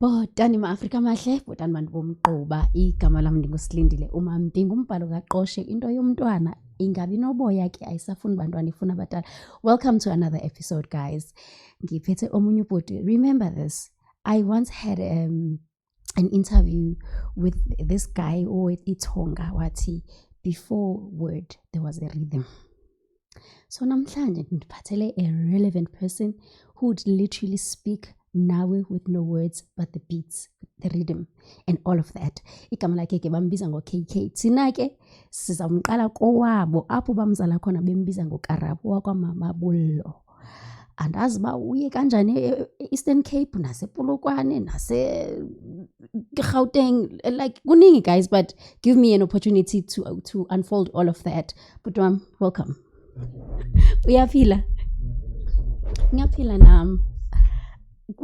Botani ma-Afrika mahle, botani bantu bomgquba, igama lam ndingusilindile umambi, ngumbhalo kaqoshe, into yomntwana ingabi noboya ke ayisafuni bantwana ifuna abadala. Welcome to another episode, guys. Ngiphethe omunye ubhuti. Remember this, I once had an interview with this guy with Itonga wathi before word there was a rhythm. So namhlanje ngiphathele a relevant person who would literally speak nawe with no words but the beats, the rhythm and all of that. Igama lakhe ke bambiza ngo-KK. Thina ke sizamqala kowabo apho bamzala khona bembiza ngoKarabo wakwamama Bullo. Andazi uba uye kanjani e-Eastern Cape nasePolokwane nase-Gauteng, like kuningi guys, but give me an opportunity to unfold all of that. But welcome. Uyaphila? Ngiyaphila nami.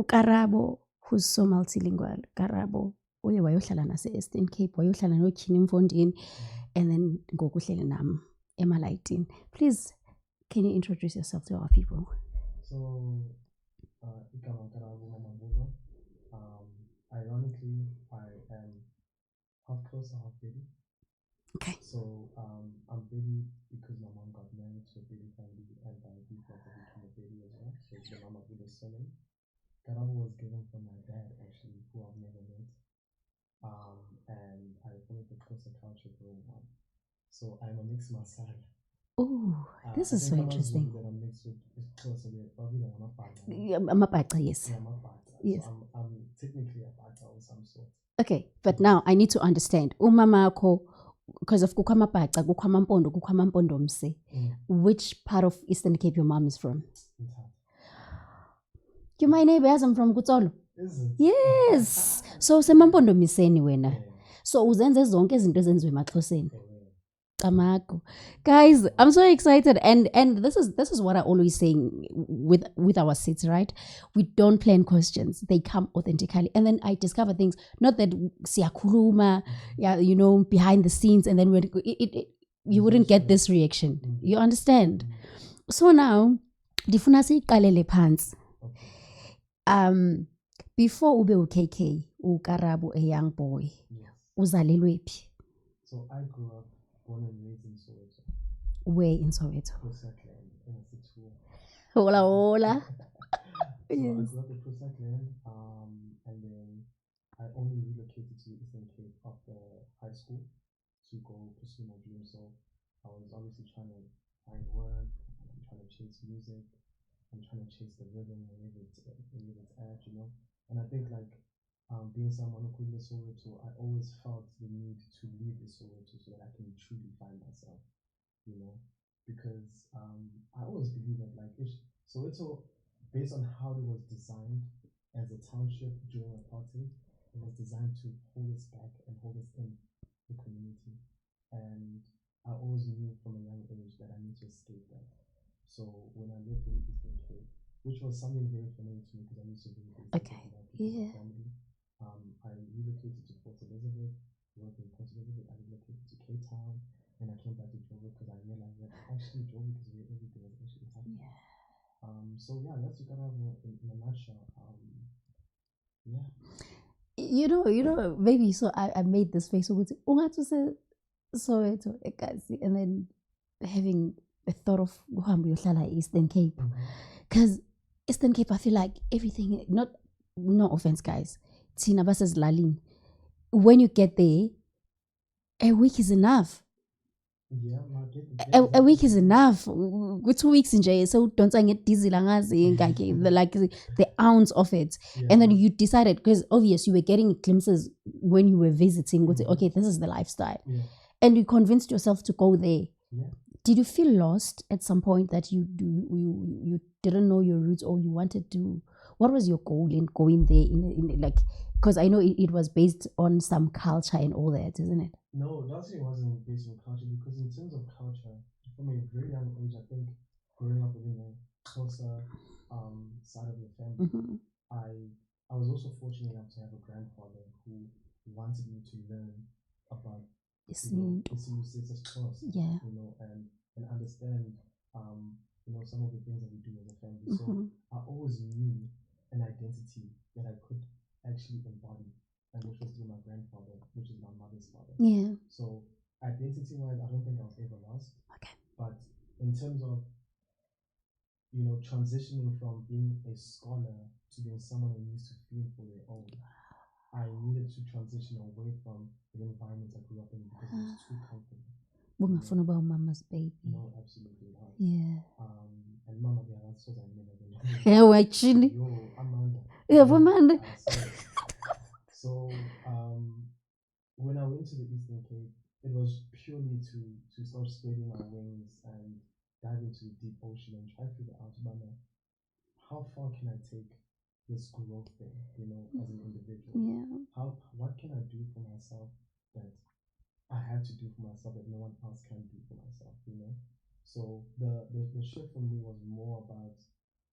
Karabo, who's so multilingual. Karabo uye wayohlala nase-Eastern Cape, wayohlala noKhini Mfondini, and then ngokuhlele nami emalayitini. Please, can you introduce yourself to our people? So, igama Karabo Mama Bullo. Ironically, I am half closer, half baby. Okay. So, I'm baby because my mom got married to a baby family, and by default I became a baby as well. So the Mama Bullo surname. Karabo was given from my dad, actually, who I've never met. And I followed the closer culture growing up. So I'm a mixed masala. Oh, this is so interesting. That I'm mixed with closer with probably than Amapaca, yes. Yeah, Amapaca. Yes. So I'm technically a Paca of some sort. Okay, but now I need to understand. Umamako, because of Kukwamapaca, Kukwamampondo, Kukwamampondomse. Which part of Eastern Cape your mom is from? You my neighbor, I'm from Kutsolo. Is it? Yes. So semampondo miseni wena. So uzenze zonke izinto ezenziwe emaXhoseni. Kamako. Guys, I'm so excited, and this is what I always saying with our sets, right? We don't plan questions; they come authentically, and then I discover things. Not that siyakhuluma, yeah, you know, behind the scenes, and then you wouldn't get this reaction. You understand? So now, ndifuna siqalele phansi. Before ube uKK, uKarabo, a young boy, uzalelwe phi? So I grew up, born and raised in Soweto. Where in Soweto? Prosakland, in a situ. Hola, hola. So yes. I grew up in Prosakland, and then I only relocated to the Eastern Cape after high school to go pursue my dream. So I was obviously trying to find work, I'm trying to chase music, I'm trying to chase the rhythm wherever it's at, you know. And I think like being someone who lives in Soweto, I always felt the need to leave the Soweto so that I can truly find myself, you know. Because I always believe that like Soweto, based on how it was designed as a township during apartheid, it was designed to hold us back and hold us in the community. And I always knew from a young age that I need to escape that. So when I lived in Eastern Cape, which was something very familiar to me because I used to be with my family, I relocated to Port Elizabeth, worked in Port Elizabeth, I relocated to Cape Town, and I came back to Joburg because I realized that actually Joburg is where everything was actually happening. Yeah. So yeah, that's Ukarabo in a nutshell. Yeah. You know, maybe so I made this face with Soweto, and then having a thought of Eastern Cape, because Eastern Cape, I feel like everything. No offense, guys. Tina versus Lalin. When you get there, a week is enough. Yeah, a week is enough. With 2 weeks in jail, so don't get dizzy like the ounce of it. Yeah. And then you decided, because obviously you were getting glimpses when you were visiting. Okay, this is the lifestyle, and you convinced yourself to go there. Yeah. Did you feel lost at some point that you didn't know your roots, or you wanted to? What was your goal in going there? In like, because I know it was based on some culture and all that, isn't it? No, it actually wasn't based on culture, because in terms of culture, from a very young age, I think growing up within a closer side of the family, I was also fortunate enough to have a grandfather who wanted me to learn about Slee. Yeah. You know, and understand you know, some of the things that we do as a family. So I always knew an identity that I could actually embody, and which was through my grandfather, which is my mother's father. Yeah. So identity-wise, I don't think I was ever lost. Okay. But in terms of, transitioning from being a scholar to being someone who needs to feel for their own, I needed to transition away from the environment I grew up in because it was too comfortable. Bungafuna uba mama's baby. No, absolutely not. Yeah. And mama, they are so Yeah, actually. Yo, Amanda. Yeah, Amanda. So, when I went to the Eastern Cape, it was purely to start spreading my wings and dive into the deep ocean and try to figure out, Amanda, how far can I take this growth thing, as an individual? Yeah. What can I do for myself that I had to do for myself that no one else can do for myself? So the shift for me was more about,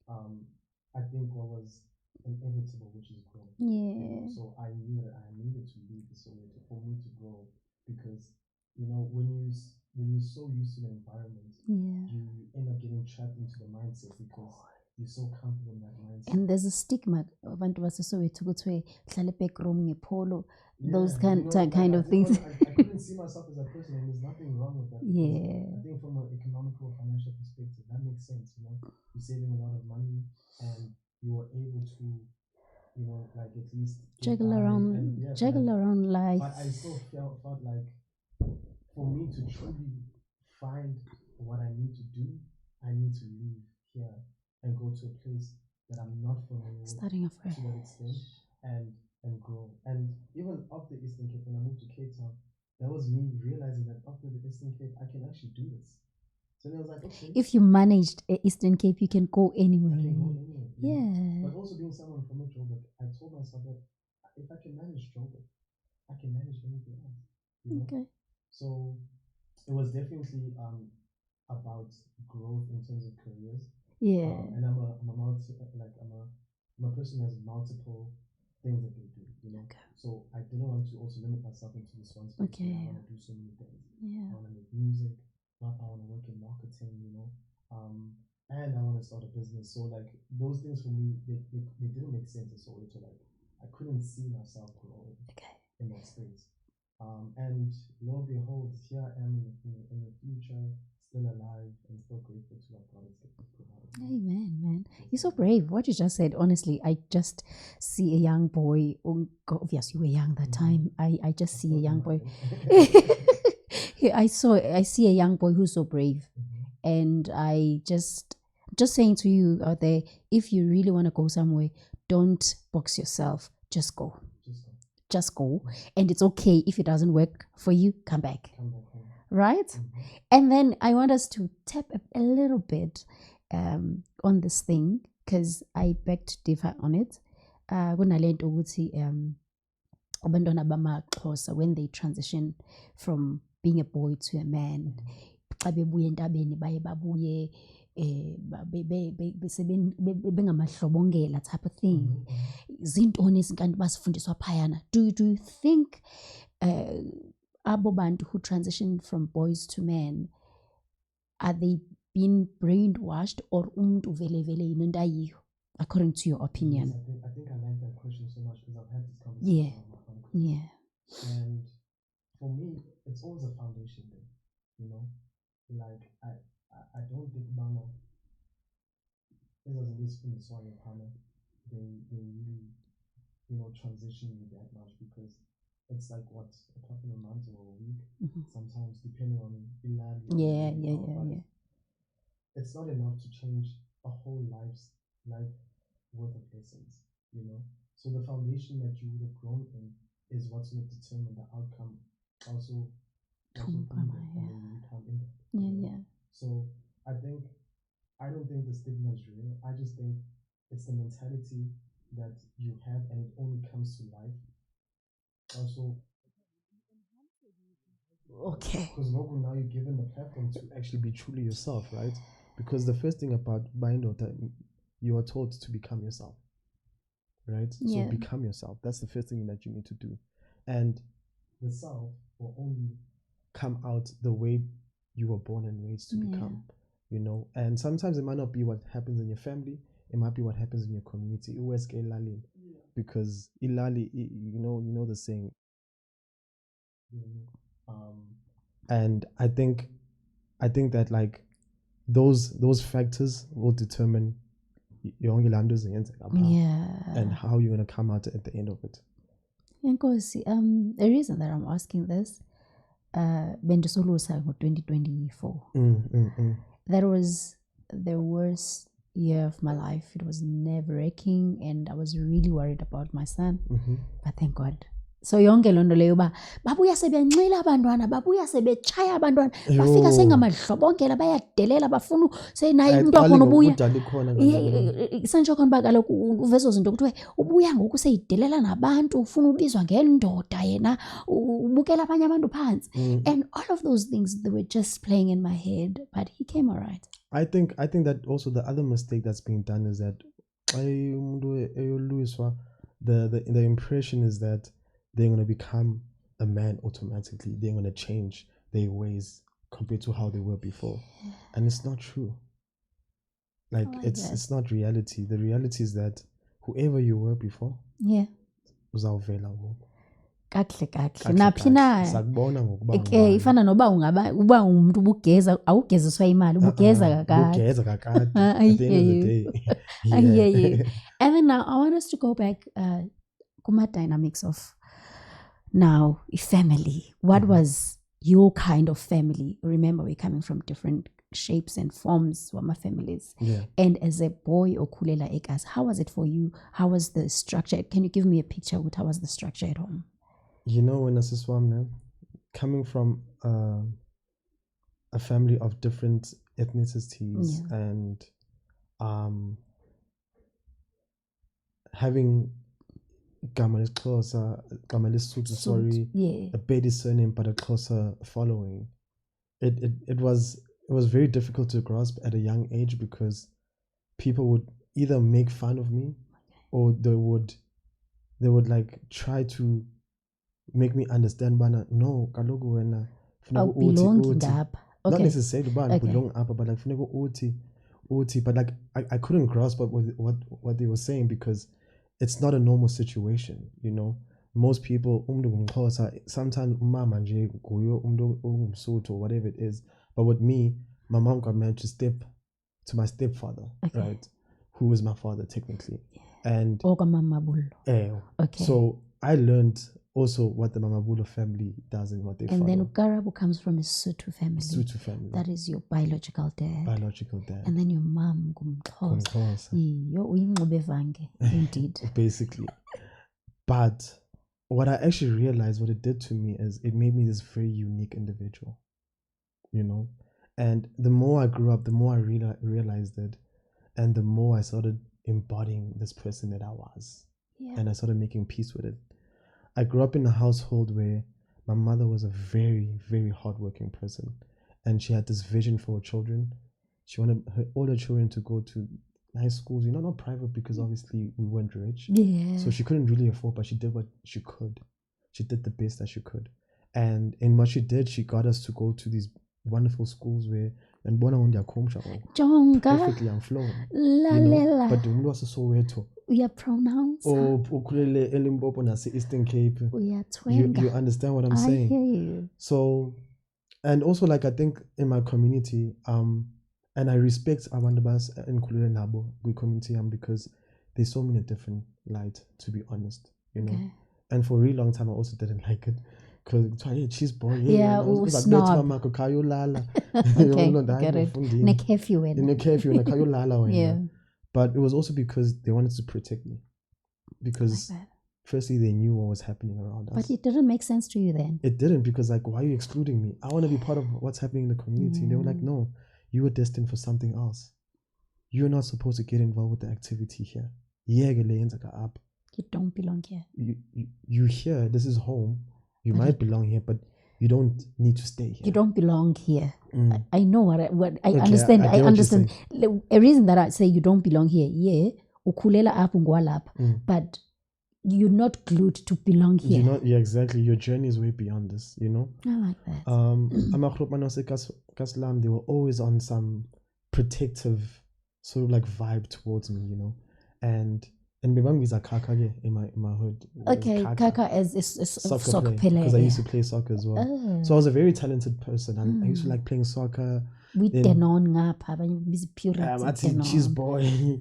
I think what was inevitable, which is growth. Yeah. So I needed to leave the Soweto for me to grow, because when you're so used to the environment, you end up getting trapped into the mindset because you're so comfortable in that mindset. And there's a stigma abantu baseSoweto ukuthi uhlala back room ngepolo, those kind of things. I couldn't see myself as a person, and there's nothing wrong with that. Yeah. I think from an economical, financial perspective, that makes sense. You're saving a lot of money, and you are able to, like at least Juggle around life. But I still felt like, for me to truly find what I need to do, I need to leave here and go to a place that I'm not familiar with, starting afresh to that extent, and grow. And even after Eastern Cape, when I moved to Cape Town, that was me realizing that after the Eastern Cape, I can actually do this. So then I was like, okay. If you managed Eastern Cape, you can go anywhere. I can go anywhere. Yeah. But also being someone from Joburg, I told myself that if I can manage Joburg, I can manage anything else. Okay. So it was definitely about growth in terms of careers. Yeah. And I'm a person who has multiple things that they do. Okay. So I didn't want to also limit myself into this one space. Okay. I want to do so many things. Yeah. I want to make music. I want to work in marketing. And I want to start a business. So like those things for me, they didn't make sense at all. So like I couldn't see myself growing in that space. And lo and behold, here I am in the future, still alive and still grateful to what God has provided. Amen, man. You're so brave. What you just said, honestly, I just see a young boy. Obviously, you were young that time. I just see a young boy. I see a young boy who's so brave. And I just saying to you out there, if you really want to go somewhere, don't box yourself. Just go. Just go. And it's okay if it doesn't work for you, come back home. Right? And then I want us to tap a little bit on this thing, because I beg to differ on it. Kunalento ukuthi abantwana bamaXhosa, when they transition from being a boy to a man, xa bebuya entabeni baye babuye bengamahlobongela type of thing. Zintoni izinkanti basifundiswa phayana? Do you think abo bantu who transition from boys to men, are they being brainwashed, or umuntu vele yinento ayiyo, according to your opinion? Yes, I think I like that question so much because I've had this conversation with my friend. Yeah. And for me, it's always a foundation thing, like I don't think about they really, transition you that much, because it's like what, a couple of months or a week, sometimes depending on Yeah. It's not enough to change a whole life worth of lessons, So the foundation that you would have grown in is what's going to determine the outcome. Also, and then you become in it. Yeah. So I don't think the stigma is real. I just think it's the mentality that you have, and it only comes to life. Also, okay. Because now you're given the platform to actually be truly yourself, right? Because the first thing about Binder, you are told to become yourself, right? Yeah. So become yourself. That's the first thing that you need to do. And the self will only come out the way you were born and raised to become, And sometimes it might not be what happens in your family. It might be what happens in your community. because ilali, you know the saying. And I think that like those factors will determine yonke laa nto ziyenzeka phaa Yeah. and how you're going to come out at the end of it. Nkosi, the reason that I'm asking this, bendisolusa ngo-2024. That was the worst year of my life. It was nerve-wracking and I was really worried about my son. But thank God. So yonke loo nto leyo uba babuya sebenxila abantwana, babuya sebetshaya abantwana, bafika sengamadlobongela, bayadelela, bafuna senaye umntu wakhona ubuya. Sentsho khona uba kaloku uve ezo zinto kuthiwe ubuya ngoku seyidelela nabantu, ufuna ubizwa ngendoda yena, ubukela abanye abantu phantsi. And all of those things, they were just playing in my head, but he came all right. I think that also the other mistake that's being done is that the impression is that they're going to become a man automatically. They're going to change their ways compared to how they were before. And it's not true. Like it's not reality. The reality is that whoever you were before, uzawuvela ngoku. Kakuhle naphi na sakubona ngokuba ke ifana noba uba umuntu ubugeza awugeziswa imali ubugeza kakade at the end of the day. Yeah. And then now I want us to go back kuma dynamics of now family. What was your kind of family? Remember, we're coming from different shapes and forms wama families. And as a boy okhulela ekas, how was it for you? How was the structure? Can you give me a picture of how was the structure at home? You know, when Asiswam, coming from a family of different ethnicities and having Gama Xhosa, Gama Lesotho, a Bedi surname but a Xhosa following, it was very difficult to grasp at a young age because people would either make fun of me or they would like try to make me understand bana no kaloku wena funeka not necessarily bana belong up, but like funeka uthi, but like I couldn't grasp what they were saying because it's not a normal situation, you know. Most people sometimes umama nje nguye umuntu ongumSotho or whatever it is, but with me my mom got married to my stepfather, right, who was my father technically. And so I learned also what the Mamabulo family does and what they follow. And then Ukarabu comes from a Sotho family. Sotho family. That is your biological dad. And then your mom Ngumxhosa. Indeed. Basically. But what I actually realized, what it did to me is it made me this very unique individual, you know. And the more I grew up, the more I realized it, and the more I started embodying this person that I was. And I started making peace with it. I grew up in a household where my mother was a very, very hardworking person, and she had this vision for her children. She wanted all her children to go to nice schools, you know, not private because obviously we weren't rich. So she couldn't really afford, but she did what she could. She did the best that she could. And in what she did, she got us to go to these wonderful schools where and perfectly I'm flowing. But the was so Soweto. We are pronounced. Ukulele Elimpopo nase Eastern Cape. You understand what I'm saying? I hear you. So, and also like I think in my community, and I respect Abandabas and Kulele Nabo, we community because they saw me in a different light, to be honest, you know. And for a really long time I also didn't like it. Because cheese boy, snob. Get it. But it was also because they wanted to protect me. Because firstly, they knew what was happening around us. But it didn't make sense to you then. It didn't, because like, why are you excluding me? I want to be part of what's happening in the community. And they were like, no, you were destined for something else. You're not supposed to get involved with the activity here. You don't belong here. You here. This is home. You might belong here, but you don't need to stay here. You don't belong here. I know what I understand. I understand. A reason that I say you don't belong here, ukulela apho ngwalapha, but you're not glued to belong here. You're not, exactly. Your journey is way beyond this, you know? I like that. They were always on some protective sort of like vibe towards me, you know? And And Bebang is a kaka in my hood. Okay, Kaka is soccer player. Because I used to play soccer as well. So I was a very talented person. I used to like playing soccer. We tenon ngapha abanye biza pure Cheese boy.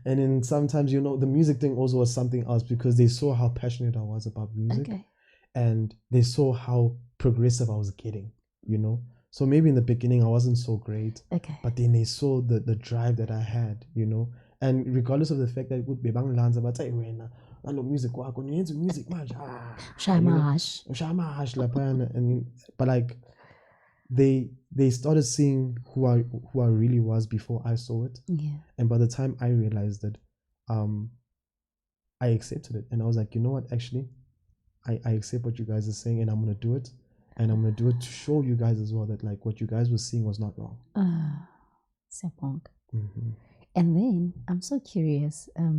And then sometimes, you know, the music thing also was something else because they saw how passionate I was about music. Okay. And they saw how progressive I was getting, you know. So maybe in the beginning I wasn't so great. Okay. But then they saw the drive that I had, you know. And regardless of the fact that it would be bang lands about music music Shamash and but like they started seeing who I really was before I saw it. Yeah. And by the time I realized it, I accepted it. And I was like, you know what, actually, I accept what you guys are saying and I'm gonna do it. And I'm gonna do it to show you guys as well that like what you guys were seeing was not wrong. Mm-hmm. And then I'm so curious. A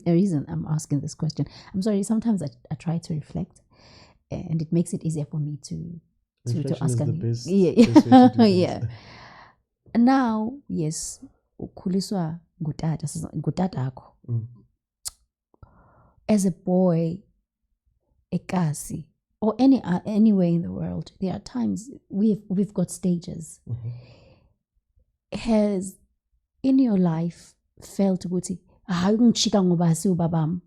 reason I'm asking this question. I'm sorry, sometimes I try to reflect and it makes it easier for me to ask is the best, best way to do yeah. Now, yes, ukhuliswa ngutata akho. As a boy, ekasi, or anywhere in the world, there are times we've got stages. Has in your life felt ukuthi hayi ungishika ngoba asiubabam?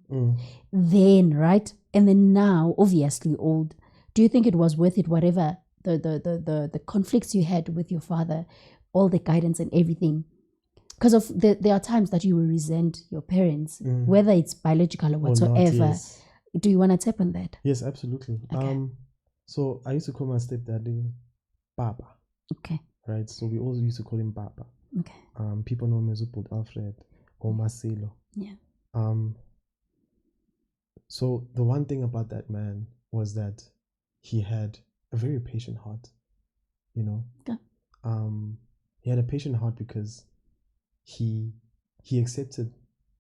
Then, right? And then now, obviously old, do you think it was worth it, whatever the conflicts you had with your father, all the guidance and everything? Because there are times that you will resent your parents, whether it's biological or whatsoever. Not, yes. Do you want to tap on that? Yes, absolutely. Okay. So I used to call my stepdaddy Papa. Okay. Right? So we also used to call him Papa. Okay. People know him as Uput Alfred or Marcelo. Yeah. So the one thing about that man was that he had a very patient heart, you know. Okay. He had a patient heart because he accepted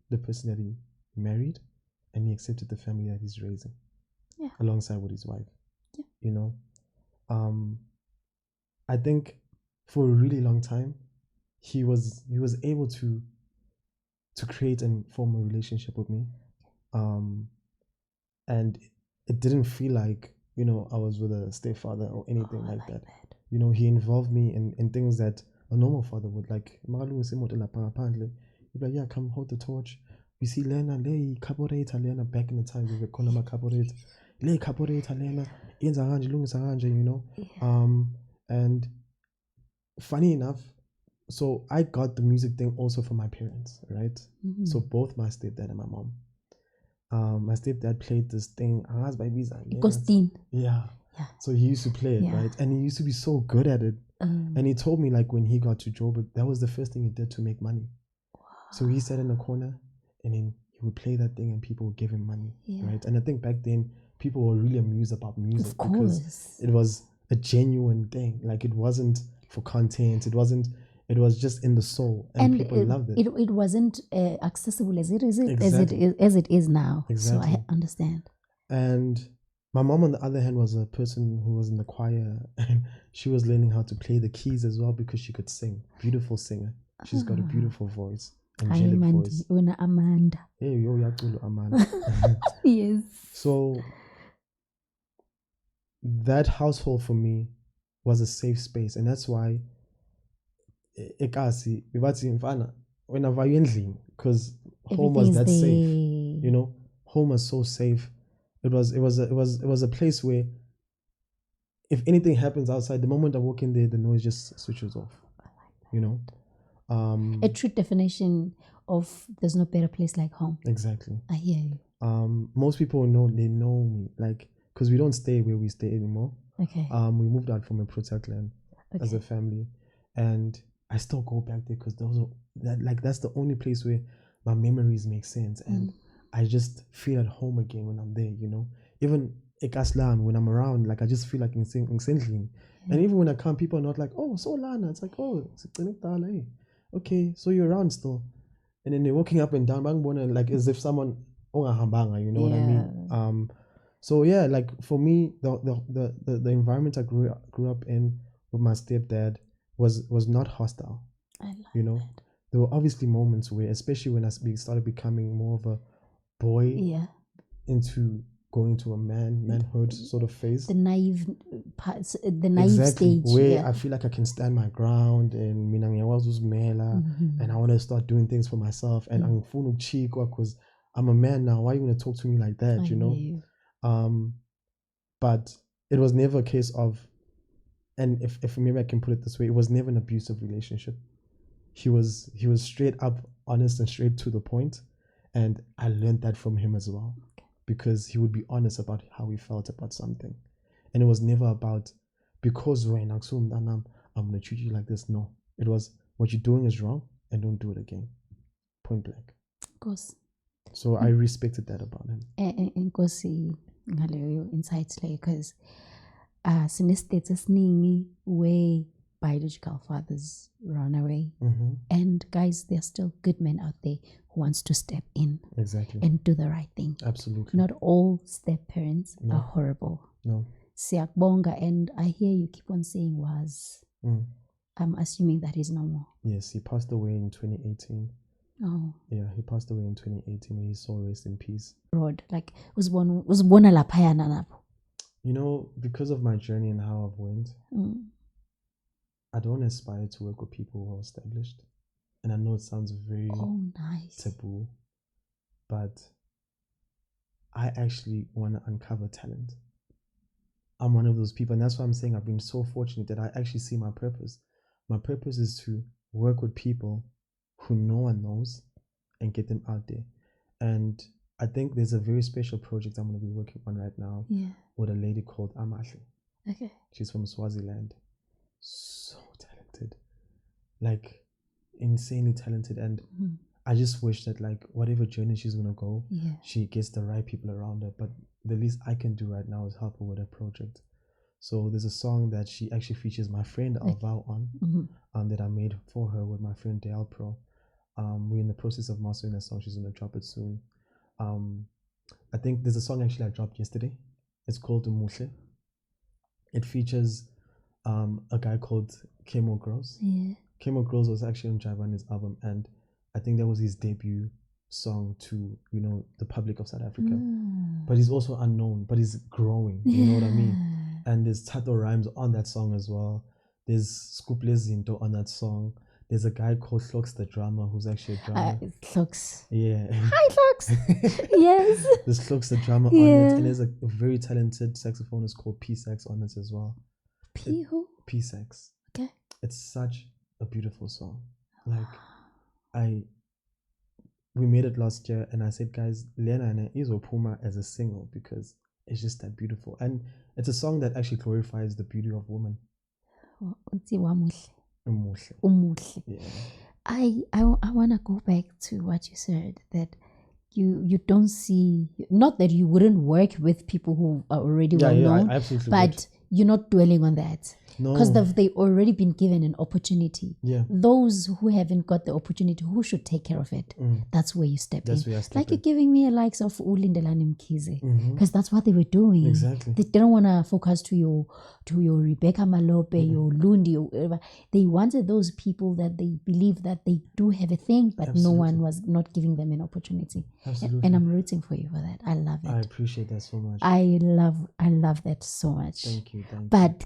the person that he married and he accepted the family that he's raising. Yeah. Alongside with his wife. Yeah. You know. I think for a really long time he was able to create and form a relationship with me. And it didn't feel like, you know, I was with a stepfather or anything like that. You know, he involved me in things that a normal father would, like, he'd be like, yeah, come hold the torch. We see Lena, lay carburetor Lena back in the time we were calling my carburetor. Lay carburetor Lena, you know. And funny enough, so I got the music thing also from my parents, right? So both my stepdad and my mom. My stepdad played this thing. Yeah. So he used to play it, right? And he used to be so good at it. And he told me, like, when he got to Joburg, that was the first thing he did to make money. Wow. So he sat in the corner and then he would play that thing and people would give him money, right? And I think back then people were really amused about music because it was a genuine thing. Like, it wasn't for content. It was just in the soul, and people loved it. It wasn't accessible as it is now. Exactly. So I understand. And my mom, on the other hand, was a person who was in the choir, and she was learning how to play the keys as well because she could sing. Beautiful singer. She's got a beautiful voice, angelic voice. Amanda. Hey, yo, Amanda. Yes. So that household for me was a safe space, and that's why ekasi bibathi mfana wena vayo endlini, because home was that safe, you know. Home was so safe. It was a place where if anything happens outside, the moment I walk in there, the noise just switches off. You know, a true definition of there's no better place like home. Exactly. I hear you. Most people know me, like, because we don't stay where we stay anymore. Okay. We moved out from a protect land as a family, and I still go back there because that's the only place where my memories make sense, and I just feel at home again when I'm there, you know. Even Ekaslam, when I'm around, like, I just feel like in Sendling. And even when I come, people are not like, oh, so Lana. It's like, oh, okay, so you're around still. And then they're walking up and down, like as if someone, you know what I mean? So yeah, like for me, the environment I grew up in with my stepdad was not hostile. I love you know that. there were obviously moments where, especially when we started becoming more of a boy Yeah. into going to a manhood sort of phase. The naive parts, the naive Exactly, stage. where Yeah. I feel like I can stand my ground and mina ngiyakwazi uzimela, and I want to start doing things for myself, and angifuni ukuchikwa because I'm a man now. Why are you going to talk to me like that? I You know. hear you. But it was never a case of, and if maybe I can put it this way, it was never an abusive relationship. He was straight up honest and straight to the point, and I learned that from him as well, because he would be honest about how he felt about something, and it was never about because when I'm gonna treat you like this. No, it was what you're doing is wrong and don't do it again, point blank. Of course. So I respected that about him. Inkosi ngaleyo insight leyo, because sinestates esiningi where biological fathers run away, and guys, there are still good men out there who wants to step in Exactly and do the right thing. Absolutely. Not all step parents are horrible. No. Siyakubonga, and I hear you keep on saying was. I'm assuming that is no more. Yes, he passed away in 2018. Oh. Yeah, he passed away in 2018. May his soul rest in peace. Broad, like uzibona laphayana lapho. You know, because of my journey and how I've went, I don't aspire to work with people who are established. And I know it sounds very taboo, but I actually want to uncover talent. I'm one of those people, and that's why I'm saying I've been so fortunate that I actually see my purpose. My purpose is to work with people who no one knows and get them out there. And I think there's a very special project I'm going to be working on right now with a lady called Amahle. Okay. She's from Swaziland. So talented. Like, insanely talented. And I just wish that, like, whatever journey she's going to go, she gets the right people around her. But the least I can do right now is help her with her project. So there's a song that she actually features my friend Alvao on, that I made for her with my friend Dale Pro. We're in the process of mastering the song. She's going to drop it soon. I think there's a song actually I dropped yesterday. It's called Umuhle. It features a guy called Chemo Girls. Yeah. Chemo Girls was actually on Javani's album, and I think that was his debut song to, you know, the public of South Africa. But he's also unknown, but he's growing. You know what I mean? And there's Tato Rhymes on that song as well. There's Scoop Lezinto on that song. There's a guy called Flox the drummer who's actually a drummer. Flox. Yeah. Hi, Flox. Yes. There's Flox the drummer on it, and there's a very talented saxophonist called P-Sax on it as well. P who? P-Sax. Okay. It's such a beautiful song. Like, we made it last year, and I said, guys, Lena and Izo Puma as a single because it's just that beautiful, and it's a song that actually glorifies the beauty of woman. Umuhle. Yeah. I want to go back to what you said, that you don't see, not that you wouldn't work with people who are already well known, but you're not dwelling on that. No. Because they've already been given an opportunity. Yeah. Those who haven't got the opportunity, who should take care of it? That's where you step in. Like you're giving me a likes of Ulindelani Mkhize, because that's what they were doing. Exactly. They didn't want to focus to your Rebecca Malope, your Lundi, or whatever. They wanted those people that they believe that they do have a thing, but no one was not giving them an opportunity. Absolutely. And I'm rooting for you for that. I love it. I appreciate that so much. I love that so much. Thank you. But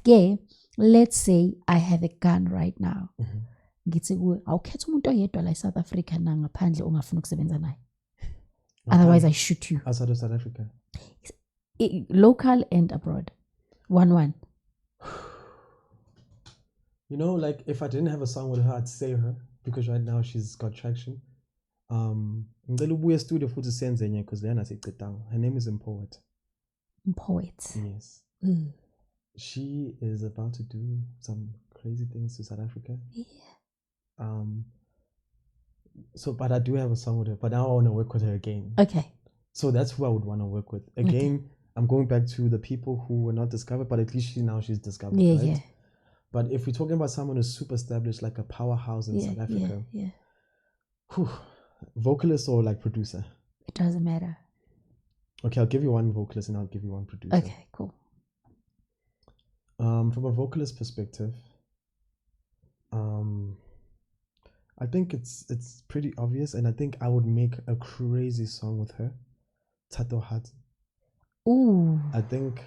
let's say I have a gun right now. Ngithi kuwe awukhetha umuntu oyedwa la South Africa na ngaphandle ongafuna ukusebenza naye. Otherwise I shoot you. Outside of South Africa. Local and abroad. 1-1. You know, like if I didn't have a song with her, I'd say her, because right now she's got traction. Ngicela ubuye studio futhi senze nye because lena sicedanga. Her name is Poet. Poet. Yes. She is about to do some crazy things to South Africa. Yeah. So, but I do have a song with her, but now I want to work with her again. Okay. So that's who I would want to work with. Again, I'm going back to the people who were not discovered, but at least she's discovered, right? Yeah. But if we're talking about someone who's super established, like a powerhouse in South Africa, vocalist or like producer? It doesn't matter. Okay, I'll give you one vocalist and I'll give you one producer. Okay, cool. From a vocalist perspective, I think it's pretty obvious, and I think I would make a crazy song with her. Tato Hat. Ooh. I think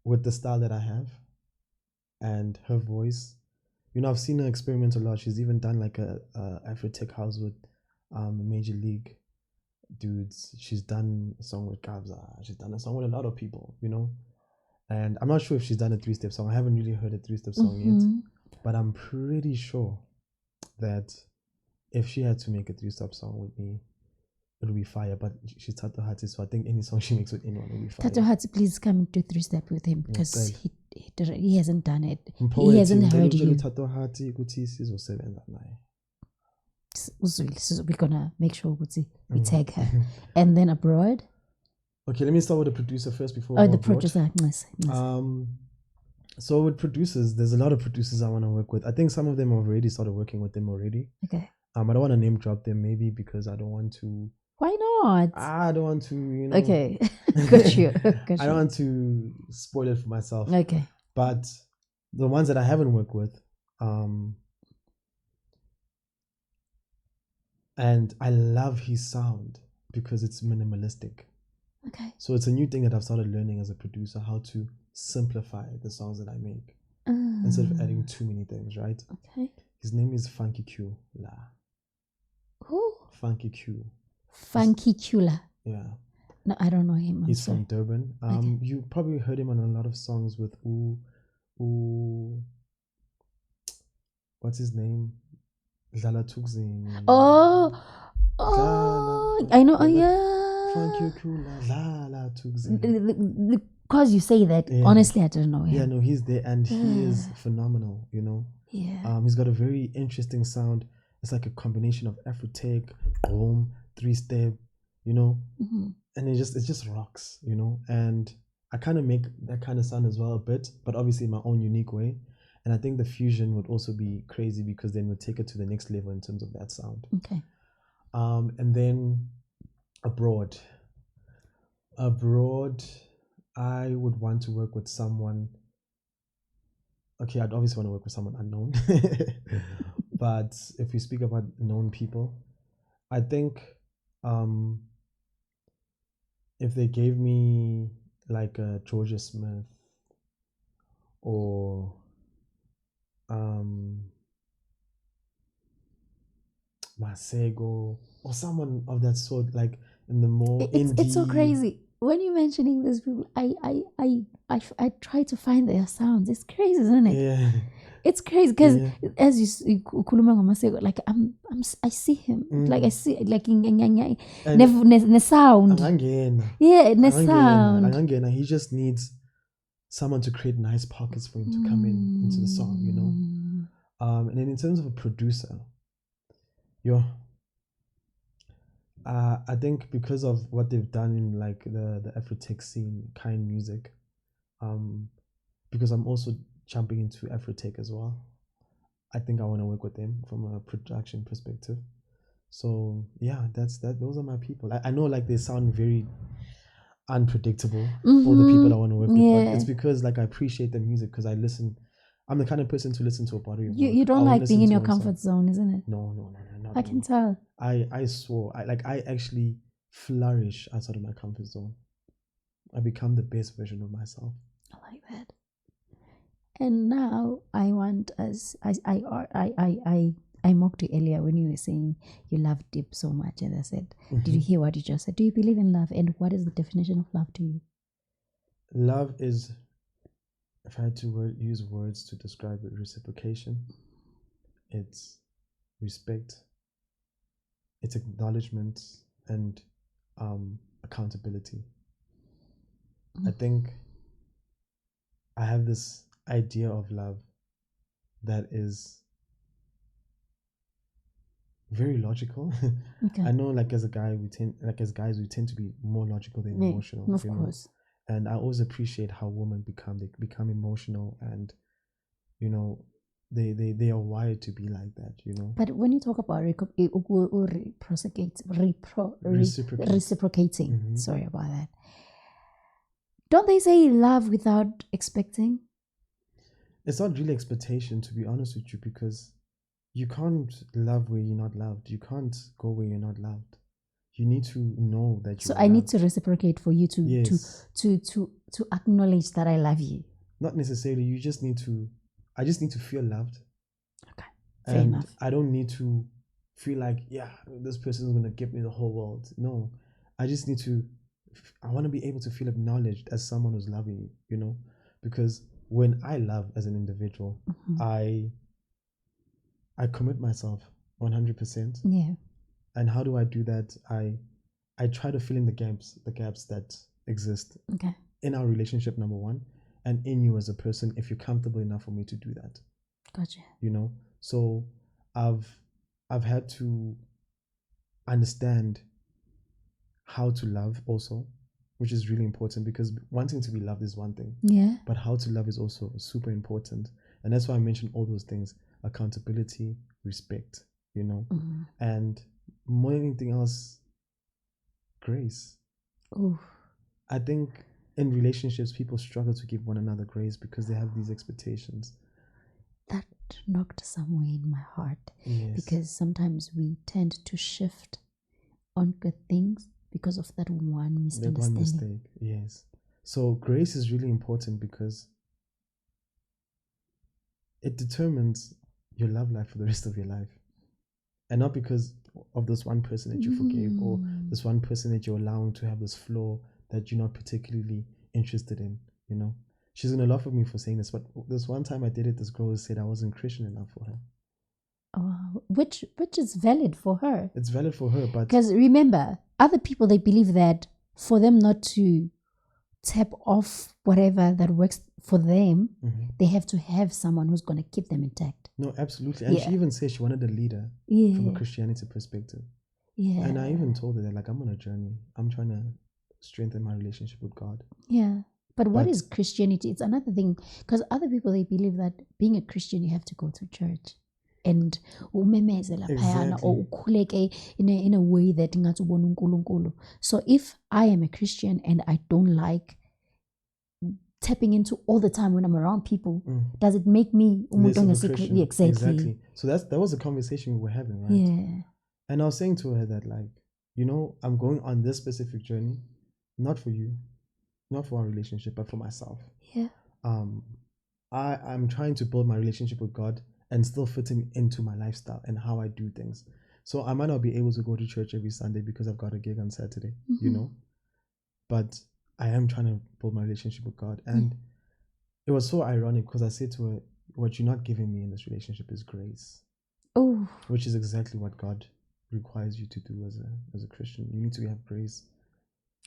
with the style that I have and her voice, I've seen her experiment a lot. She's even done like a Afro-tech house with Major League dudes. She's done a song with Gabza. She's done a song with a lot of people, And I'm not sure if she's done a 3-step song. I haven't really heard a 3-step song yet, but I'm pretty sure that if she had to make a 3-step song with me, it would be fire. But she's Tato Hati, so I think any song she makes with anyone will be fire. Tato Hati, please come and do 3-step with him, because he hasn't done it. He Mphowethu, hasn't heard ngicela you. Tato Hati ukuthi sizosebenza naye. So we're gonna make sure we tag her. And then abroad. Okay, let me start with the producer first before. Oh, the producer. Nice. So with producers, there's a lot of producers I want to work with. I think some of them have already started working with them already. Okay. I don't want to name drop them, maybe because I don't want to. Why not? I don't want to, Okay. Got you. I don't want to spoil it for myself. Okay. But the ones that I haven't worked with, and I love his sound because it's minimalistic. Okay. So it's a new thing that I've started learning as a producer, how to simplify the songs that I make instead of adding too many things, right? Okay. His name is Funky Q La. Who? Funky Q. Funky Kula. Yeah. No, I don't know him. He's from Durban. Okay. You probably heard him on a lot of songs with what's his name? Zala Tukzing. Oh, I know. Oh, yeah. Funky Q La Tukzing. Because you say that, honestly, I don't know him. Yeah, no, he's there, and he is phenomenal. Yeah. He's got a very interesting sound. It's like a combination of Afro-tech, boom, 3-step, and it just rocks, and I kind of make that kind of sound as well a bit, but obviously in my own unique way. And I think the fusion would also be crazy because then we'll take it to the next level in terms of that sound. Okay. And then abroad, I would want to work with someone. Okay, I'd obviously want to work with someone unknown. But if we speak about known people, I think if they gave me like a Georgia Smith or Masego or someone of that sort, like in the more indie. It's so crazy. When you're mentioning these people, I try to find their sounds. It's crazy, isn't it? Yeah. It's crazy because as you kuluma ngomaseko, like I see him, like I see like ne sound. Yeah, ne sound. He just needs someone to create nice pockets for him to come into the song, And then in terms of a producer, I think because of what they've done in like the Afro-tech scene, kind music, because I'm also jumping into Afro-tech as well, I think I want to work with them from a production perspective. So yeah, those are my people. I know like they sound very unpredictable, all the people I want to work with, but it's because like I appreciate the music because I'm the kind of person to listen to a body of work. You don't like being in your comfort zone, isn't it? No, I can tell. I swore. I actually flourish outside of my comfort zone. I become the best version of myself. I like that. And now I want us. I mocked you earlier when you were saying you love Dip so much, and I said, "Did you hear what you just said? Do you believe in love? And what is the definition of love to you?" Love is, if I had to use words to describe it, reciprocation. It's respect. It's acknowledgement and accountability. I think I have this idea of love that is very logical. Okay. I know, like as guys, we tend to be more logical than emotional. Of course. And I always appreciate how women become emotional, and they are wired to be like that. But when you talk about reciprocating, sorry about that. Don't they say love without expecting? It's not really expectation, to be honest with you, because you can't love where you're not loved. You can't go where you're not loved. You need to know that you So are I need loved. to reciprocate for you to Yes. to acknowledge that I love you. Not necessarily. You just need to. I just need to feel loved. Okay, fair And enough. I don't need to feel like, yeah, this person is going to give me the whole world. No, I just need to, I want to be able to feel acknowledged as someone who's loving you, you know, because when I love as an individual, Mhm. I commit myself 100%. Yeah. And how do I do that? I try to fill in the gaps that exist Okay. in our relationship, number one, and in you as a person, if you're comfortable enough for me to do that. Gotcha. You know, so I've had to understand how to love also, which is really important, because wanting to be loved is one thing, Yeah. but how to love is also super important. And that's why I mentioned all those things: accountability, respect, you know, Mhm. and more than anything else, grace. Ooh. I think in relationships people struggle to give one another grace because they have these expectations. That knocked somewhere in my heart. Yes. Because sometimes we tend to shift on good things because of that one That misunderstanding. one mistake, yes. So grace is really important because it determines your love life for the rest of your life. And not because of this one person that you forgave, or this one person that you're allowing to have this flaw that you're not particularly interested in, you know. She's gonna laugh at me for saying this, but this one time I did it, this girl said I wasn't Christian enough for her. Which is valid for her. It's valid for her, but Because remember, other people, they believe that for them not to tap off whatever that works for them, they have to have someone who's going to keep them intact. no, absolutely. And she even said she wanted a leader from a Christianity perspective. Yeah. And I even told her that, like, I'm on a journey. I'm trying to strengthen my relationship with God. Yeah. But what is Christianity? It's another thing, because other people, they believe that being a Christian, you have to go to church and umemezela phayana, or ukhuleke in a way that ingathi ubona uNkulunkulu. So if I am a Christian and I don't like tapping into all the time when I'm around people, does it make me less of a Christian? Exactly. So that was a conversation we were having, right? Yeah. And I was saying to her that, like, you know, I'm going on this specific journey, not for you, not for our relationship, but for myself. Yeah. I'm trying to build my relationship with God and still fit him into my lifestyle and how I do things. So I might not be able to go to church every Sunday because I've got a gig on Saturday, you know, but I am trying to build my relationship with God. And it was so ironic because I said to her, what you're not giving me in this relationship is grace. Oh. Which is exactly what God requires you to do as a Christian. You need to have grace.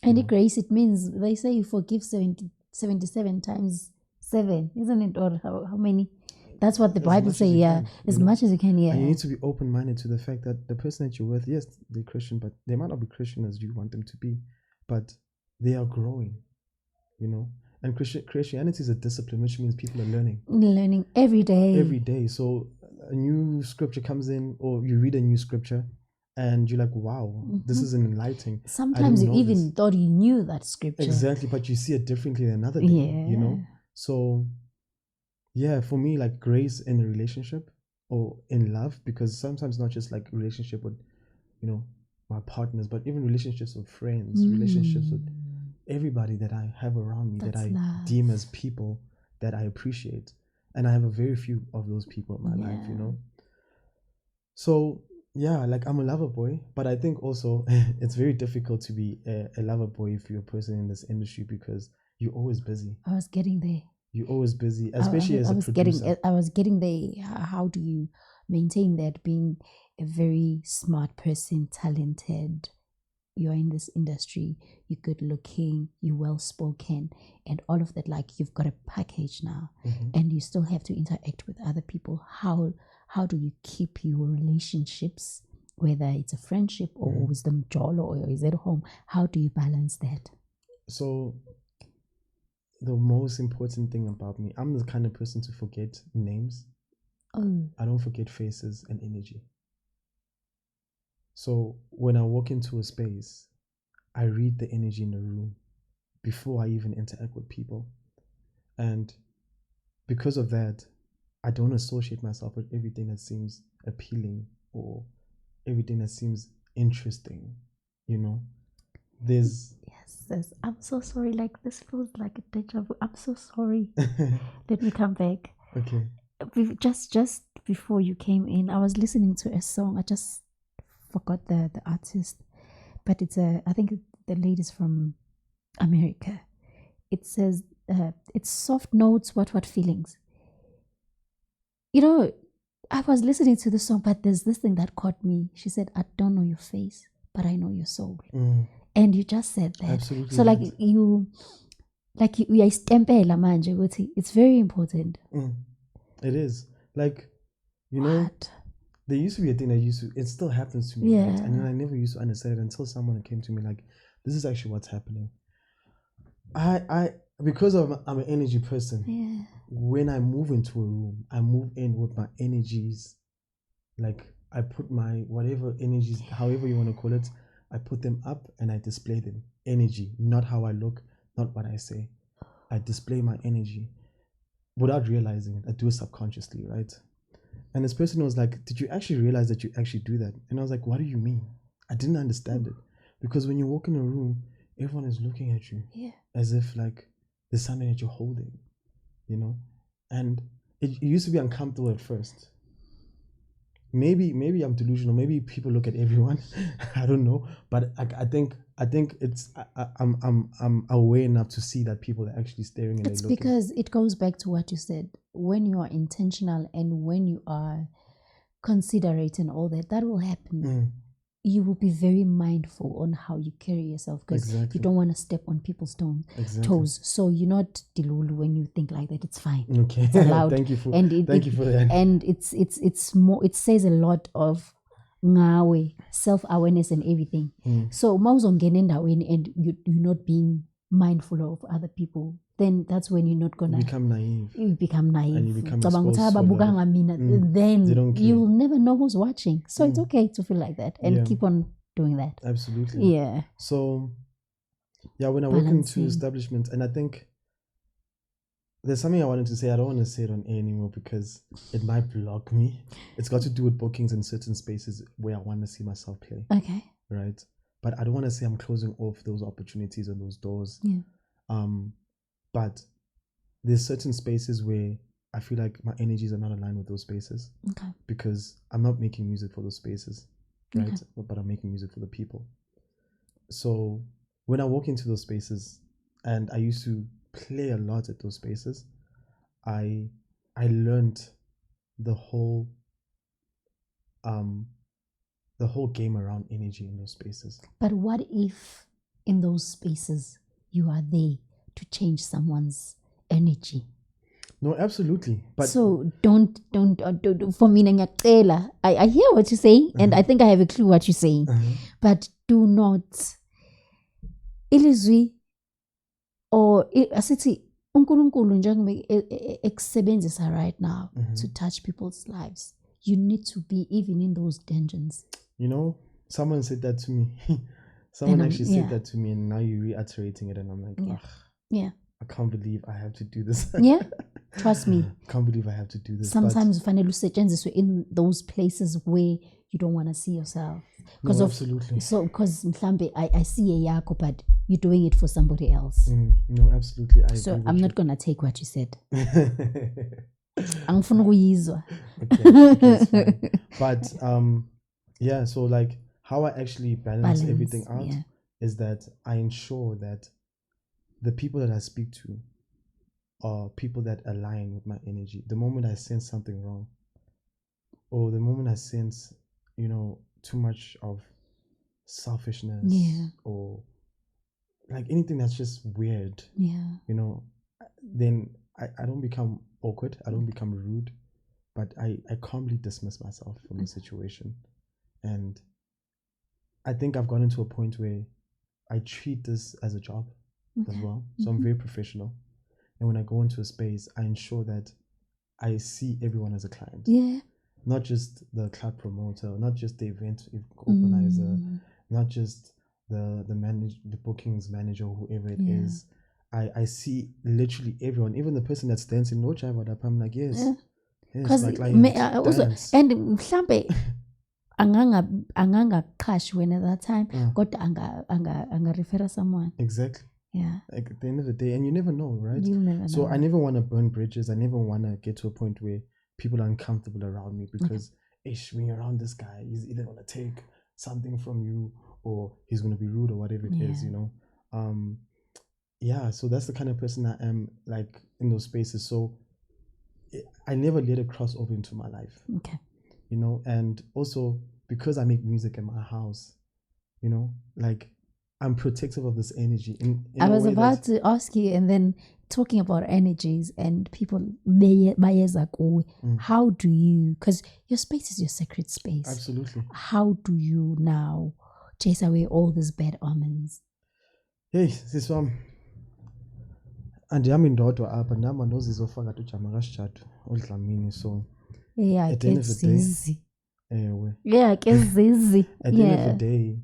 And grace, it means, they say you forgive 77 times 7, isn't it? Or how many? That's what the Bible says, yeah. As much as you can, yeah. And you need to be open-minded to the fact that the person that you're with, yes, they're Christian, but they might not be Christian as you want them to be, but they are growing, you know. And Christianity is a discipline, which means people are learning. Learning every day. Every day. So a new scripture comes in, or you read a new scripture, and you're like, wow, this is enlightening. Sometimes you even thought you knew that scripture. Exactly, but you see it differently another day, you know? So, yeah, for me, like, grace in a relationship or in love, because sometimes not just like relationship with, you know, my partners, but even relationships with friends, relationships with everybody that I have around me, that I deem as people that I appreciate. And I have a very few of those people in my life, you know? So, yeah, like, I'm a lover boy, but I think also it's very difficult to be a lover boy if you're a person in this industry, because you're always busy. I was getting there. You're always busy, especially as a producer. I was getting there. How do you maintain that, being a very smart person, talented? You're in this industry, you're good looking, you're well spoken, and all of that. Like, you've got a package now, and you still have to interact with other people. How do you keep your relationships, whether it's a friendship or wisdom jolo or is at home? How do you balance that? So the most important thing about me, I'm the kind of person to forget names. I don't forget faces and energy. So when I walk into a space, I read the energy in the room before I even interact with people. And because of that, I don't associate myself with everything that seems appealing or everything that seems interesting, you know. There's Yes, I'm so sorry. Like, this feels like a deja vu. I'm so sorry. Let me come back. okay. Just before you came in, I was listening to a song. I just forgot the artist, but I think the lady's from America. It says it's soft notes, what feelings. You know, I was listening to the song, but there's this thing that caught me. She said, "I don't know your face, but I know your soul." And you just said that. Absolutely. So like you uyayistempela manje ukuthi it's very important. It is. Like, you know, What? there used to be a thing that it still happens to me, right? Yeah. And then I never used to understand it until someone came to me like, this is actually what's happening. I because I'm an energy person. Yeah. When I move into a room, I move in with my energies. Like, I put my whatever energies, however you want to call it, I put them up and I display them. Energy, not how I look, not what I say. I display my energy without realizing it. I do it subconsciously, right? And this person was like, did you actually realize that you actually do that? And I was like, what do you mean? I didn't understand it. Because when you walk in a room, everyone is looking at you as if like there's something that you're holding, you know? And it used to be uncomfortable at first. Maybe I'm delusional. Maybe people look at everyone. I don't know. But I think it's I'm aware enough to see that people are actually staring and It's they're looking. because it goes back to what you said. When you are intentional and when you are considerate and all that will happen. You will be very mindful on how you carry yourself because you don't want to step on people's toes. So you're not delulu when you think like that. It's fine. Okay. It's allowed. Thank you for that. And it's more. It says a lot of ngawe, self-awareness and everything. So mawuzongena endaweni and you're not being mindful of other people, then that's when you're not gonna become naive. You become naive. And you become Then you'll never know who's watching. So it's okay to feel like that and keep on doing that. Absolutely. Yeah. So when I walk into establishments, and I think there's something I wanted to say. I don't want to say it on air anymore because it might block me. It's got to do with bookings in certain spaces where I want to see myself play. Okay. Right. But I don't want to say I'm closing off those opportunities and those doors. Yeah. But there's certain spaces where I feel like my energies are not aligned with those spaces. Okay. Because I'm not making music for those spaces, right? Okay. But I'm making music for the people. So when I walk into those spaces, and I used to play a lot at those spaces, I learned the whole game around energy in those spaces. But what if in those spaces you are there to change someone's energy? No, absolutely. But so don't for me I hear what you're saying, and I think I have a clue what you're saying, but do not ilizwi or asithi uNkulunkulu njengoba ekusebenzisa right now to touch people's lives. You need to be even in those dungeons. You know, someone said that to me. Someone actually said that to me, and now you're reiterating it, and I'm like, I can't believe I have to do this. Yeah, trust me. I can't believe I have to do this. Sometimes ufanele usetshenziswe in those places where you don't want to see yourself. No, absolutely. So because mhlambe I see a yakho, but you're doing it for somebody else. No, absolutely. So I'm not gonna take what you said. Angifuna ukuyizwa. Okay, but so like how I actually balance everything out is that I ensure that the people that I speak to are people that align with my energy. The moment I sense something wrong, or the moment I sense, too much of selfishness, or like anything that's just weird, then I don't become awkward, I don't become rude, but I calmly dismiss myself from the situation. And I think I've gotten to a point where I treat this as a job as well. So I'm very professional. And when I go into a space, I ensure that I see everyone as a client. Yeah. Not just the club promoter, not just the event organizer, not just the bookings manager, whoever it is. I see literally everyone, even the person that's dancing no child. I'm like, yes, Yes, because my client, also dance. and mhlambe angangaqhashi wena at that time kodwa anga refer someone. Exactly. Yeah, Like at the end of the day, and you never know, right? you'll never know. So I never want to burn bridges. I never want to get to a point where people are uncomfortable around me because when you're around this guy, he's either going to take something from you or he's going to be rude or whatever it is, you know. Yeah, so that's the kind of person I am, like, in those spaces. So I never let it cross over into my life. Okay. You know, and also because I make music in my house, you know, like, I'm protective of this energy. I was about to ask you, and then talking about energies and people, how do you, because your space is your sacred space. Absolutely. How do you now chase away all these bad omens? Hey, siswam. Andihamba indodwa apha ndihamba nozizofaka tujama kasithathu odlamini, so Yeah, at the end of the day, yeah, at the end of the day,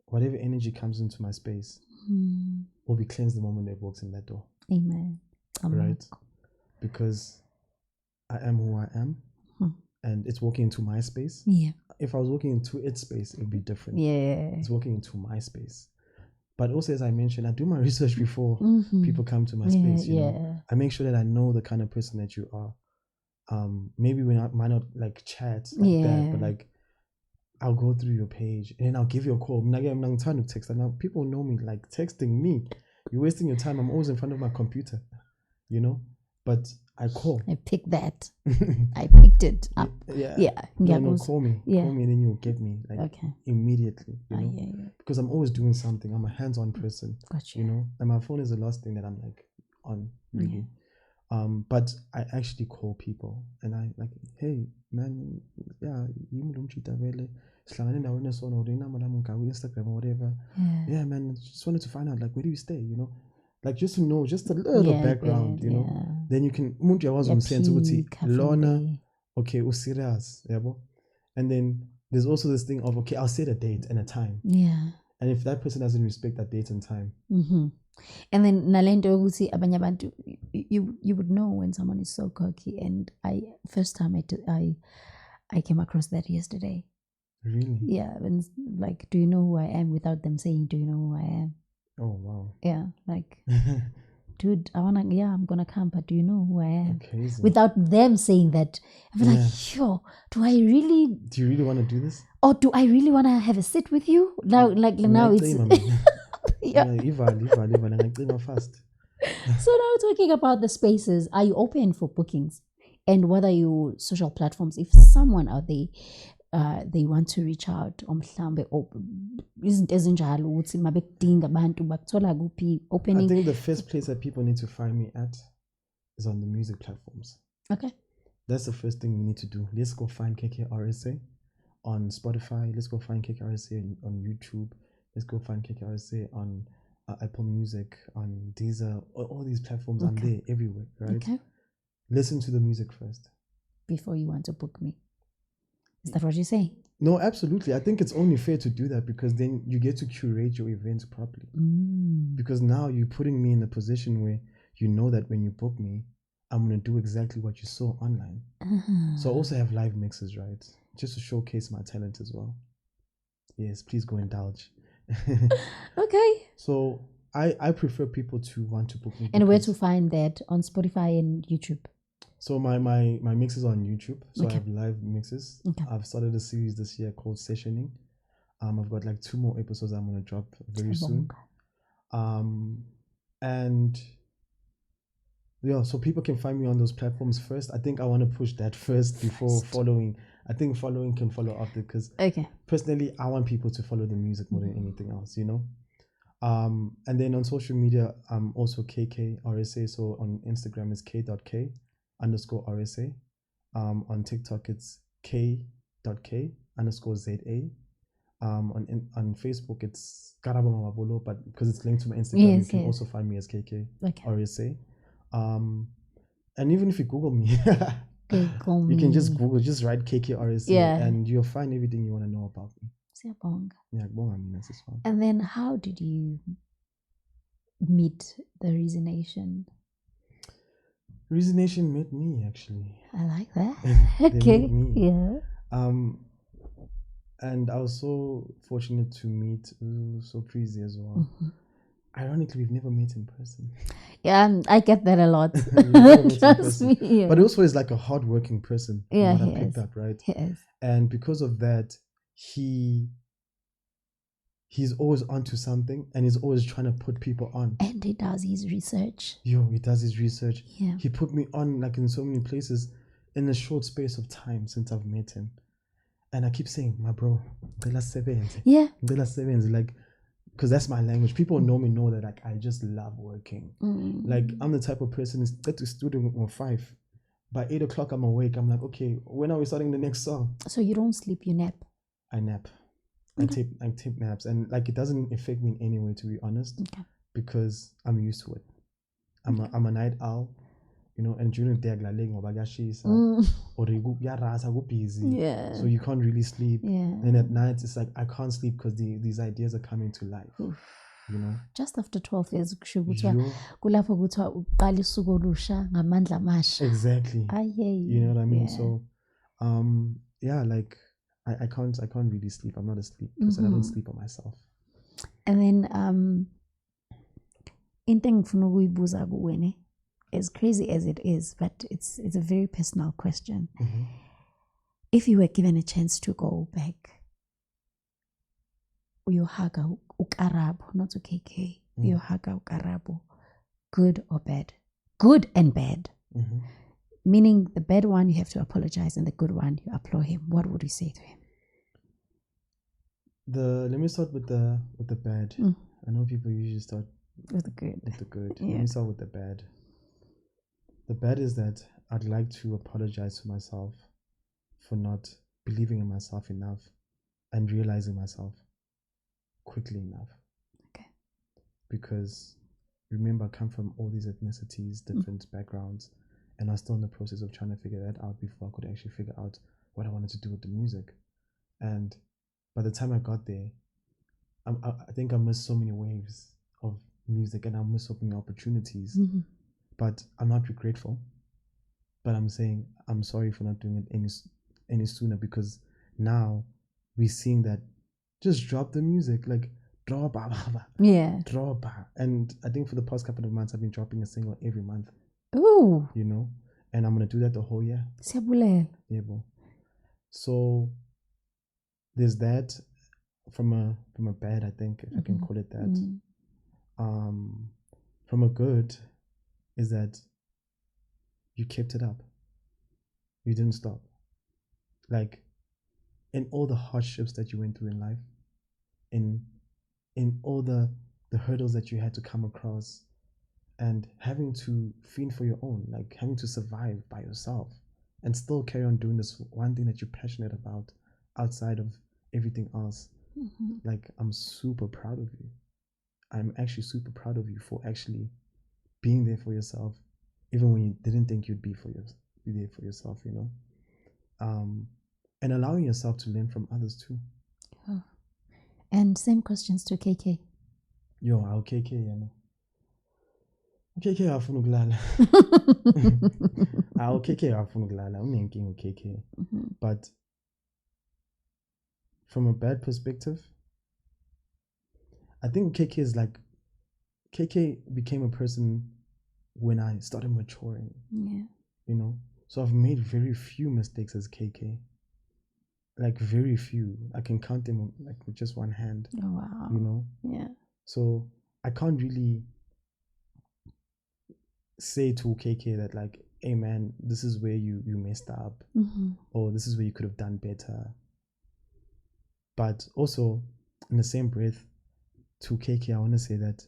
whatever energy comes into my space will be cleansed the moment it walks in that door. Amen. Right? Because I am who I am, and it's walking into my space. Yeah. If I was walking into its space, it would be different. Yeah. It's walking into my space. But also, as I mentioned, I do my research before people come to my space. You know? I make sure that I know the kind of person that you are. Maybe we might not like chat like that, but like, I'll go through your page and then I'll give you a call. I'm trying to text. Now people know me, like, texting me, you're wasting your time. I'm always in front of my computer, you know. But I call. I picked that. I picked it up. Yeah. No, call me. Call me and then you'll get me, like, immediately, you know. Because I'm always doing something. I'm a hands-on person. Gotcha. You know, and my phone is the last thing that I'm like on, really. But I actually call people and I like, hey man, Instagram or whatever. Yeah man, just wanted to find out, like, where do you stay, you know, like, just to know just a little background, you know. Then you can Lona, okay, serious, and then there's also this thing of, okay, I'll set a date and a time, and if that person doesn't respect that date and time, and then nalento ukuthi abanye abantu, you would know when someone is so cocky. And first time I came across that yesterday. Really? Yeah, when, like, do you know who I am, without them saying, do you know who I am? Oh wow. Yeah, like, dude, I'm gonna come, but do you know who I am? Crazy. Without them saying that, I'd be like, yo, do you really want to do this? Or do I really want to have a sit with you? Now, like, now it's fast. So now, talking about the spaces, are you open for bookings? And what are your social platforms? If someone out there, they want to reach out, opening. I think the first place that people need to find me at is on the music platforms. Okay. That's the first thing we need to do. Let's go find KKRSA on Spotify. Let's go find KKRSA on YouTube. Let's go find KKRSA on Apple Music, on Deezer. All these platforms, I'm there everywhere, right? Okay. Listen to the music first before you want to book me. Is that what you're saying? No, absolutely. I think it's only fair to do that because then you get to curate your events properly. Because now you're putting me in a position where you know that when you book me, I'm going to do exactly what you saw online. So I also have live mixes, right? Just to showcase my talent as well. Yes, please go indulge. Okay. So I prefer people to want to book me. And where to find that? On Spotify and YouTube? So my mixes are on YouTube. So I have live mixes. I've started a series this year called Sessioning. I've got like 2 more episodes I'm going to drop very soon. And yeah, so people can find me on those platforms first. I think I want to push that first before following. I think following can follow after because personally, I want people to follow the music more than anything else, you know. And then on social media, I'm also KKRSA. So on Instagram, it's k.k_RSA. On TikTok, it's k.k_ZA. On Facebook, it's Karaba Mabolo, but because it's linked to my Instagram, you can also find me as KKRSA. And even if you Google me, you can just Google, just write KKRSA, and you'll find everything you want to know about me. And then how did you meet the Reason Nation? Reason Nation met me actually. I like that. They Okay. met me. Yeah. And I was so fortunate to meet so Preezy as well. Mhm. Ironically, we've never met in person. Yeah, I get that a lot. We've never met in Trust person. me. Yeah. But also is like a hardworking person. from Yeah, what I he picked is. up, right? He is. And because of that, he's always onto something, and he's always trying to put people on. And he does his research. He does his research. Yeah. He put me on like in so many places in a short space of time since I've met him. And I keep saying, my bro, ngicela sebenze. Yeah. Ngicela sebenze, like, because that's my language. People know me, know that like I just love working. Like I'm the type of person who's get to studio on 5. By 8 o'clock I'm awake. I'm like, okay, when are we starting the next song? So you don't sleep, you nap. I nap. Okay. I take naps, and like it doesn't affect me in any way, to be honest, Okay. because I'm used to it. I'm a night owl, you know, and during the day or busy, Yeah. so you can't really sleep. Yeah. And at night it's like I can't sleep because these ideas are coming to life. You know, Just after 12 years kusho kuthiwa Yo. kulapho kuthiwa uqala isuku olusha ngamandla amasha. Exactly. You know what I mean? Yeah. So yeah, like I can't really sleep. I'm not asleep because I don't sleep on myself. And then into engifuna ukuyibuza kuwe ne, as crazy as it is, but it's a very personal question. If you were given a chance to go back, uyohaga ukarabo, not uKK, uyohaga ukarabo, good or bad? Good and bad. Meaning the bad one you have to apologize, and the good one you applaud him. What would you say to him? Let me start with the bad. I know people usually start with the good. Yeah. Let me start with the bad. The bad is that I'd like to apologize to myself for not believing in myself enough and realizing myself quickly enough. Okay. Because remember, I come from all these ethnicities, different backgrounds, and I was still in the process of trying to figure that out before I could actually figure out what I wanted to do with the music. And by the time I got there, I think I missed so many waves of music, and I missed so many opportunities. But I'm not regretful. But I'm saying I'm sorry for not doing it any sooner, because now we're seeing that just drop the music, like drop. And I think for the past couple of months I've been dropping a single every month. Ooh. You know, and I'm gonna do that the whole year. Yeah, bro. So there's that. From a bad, I think, if I can call it that. From a good is that you kept it up. You didn't stop. Like in all the hardships that you went through in life, in all the hurdles that you had to come across, and having to fend for your own, like having to survive by yourself and still carry on doing this one thing that you're passionate about outside of everything else. Like, I'm super proud of you. I'm actually super proud of you for actually being there for yourself, even when you didn't think you'd be there for yourself, you know. And allowing yourself to learn from others too. Oh. And same questions to KK. Yo, I'll KK, you know. KK afuna ukulala. I'll KK afuna ukulala. I'm thinking KK. But from a bad perspective, I think KK became a person when I started maturing. Yeah. You know? So I've made very few mistakes as KK. Like very few. I can count them like with just one hand. Oh, wow. You know? Yeah. So I can't really say to KK that like, hey man, this is where you messed up. Or this is where you could have done better. But also, in the same breath, to KK, I want to say that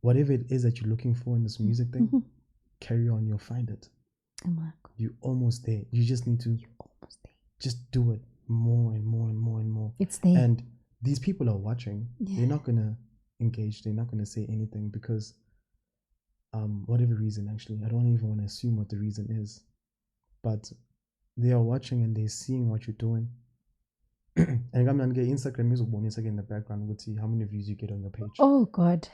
whatever it is that you're looking for in this music thing, carry on, you'll find it. Oh my God. You're almost there. You just need to just do it more and more and more and more. It's there. And these people are watching. Yeah. They're not going to engage. They're not going to say anything because whatever reason, actually, I don't even want to assume what the reason is. But they are watching and they're seeing what you're doing. And I'm going to get Instagram music bonus again in the background. We'll see how many views you get on your page. Oh God.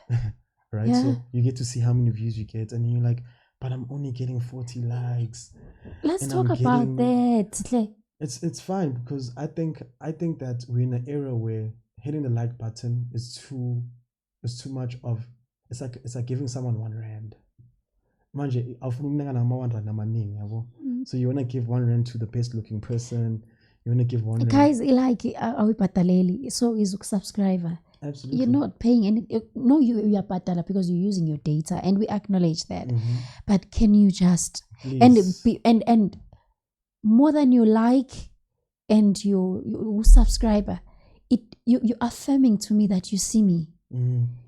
Right? Yeah. So you get to see how many views you get, and you're like, but I'm only getting 40 likes. Let's and talk I'm about getting- that. It's fine because I think that we're in an era where hitting the like button is too much of it's like giving someone R1. Manje awufuna ukunika nama-R1 amaningi yabo. So you want to give R1 to the best looking person. You want to give R1. Guys, like awubhataleli, so is subscriber. Absolutely. You're not paying any. No, you are bhatala because you're using your data, and we acknowledge that. But can you just Please. and more than you like and you subscriber, you're affirming to me that you see me.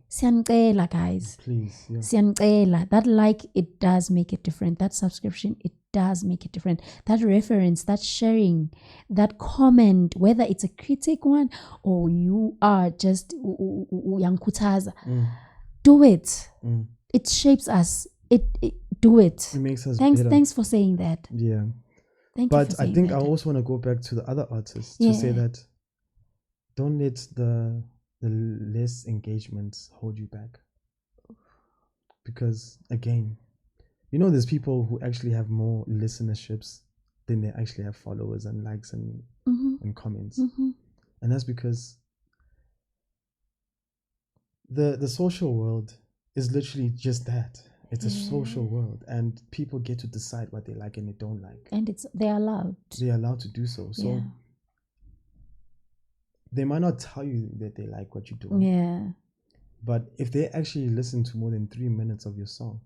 Siyanicela, guys. Please. Yeah. Siyanicela. That like, it does make it different. That subscription, it does make it different. That reference, that sharing, that comment, whether it's a critic one or you are just uyankuthaza, do it. It shapes us. Do it. It makes us better. Thanks for saying that. Yeah. Thank you for But saying I think that. I also want to go back to the other artists to say that don't let the less engagements hold you back. Because again, there's people who actually have more listenerships than they actually have followers and likes and comments. And that's because the social world is literally just that. It's a social world, and people get to decide what they like and they don't like. And they're allowed. They're allowed to do so. So they might not tell you that they like what you do. Yeah. But if they actually listen to more than 3 minutes of your song,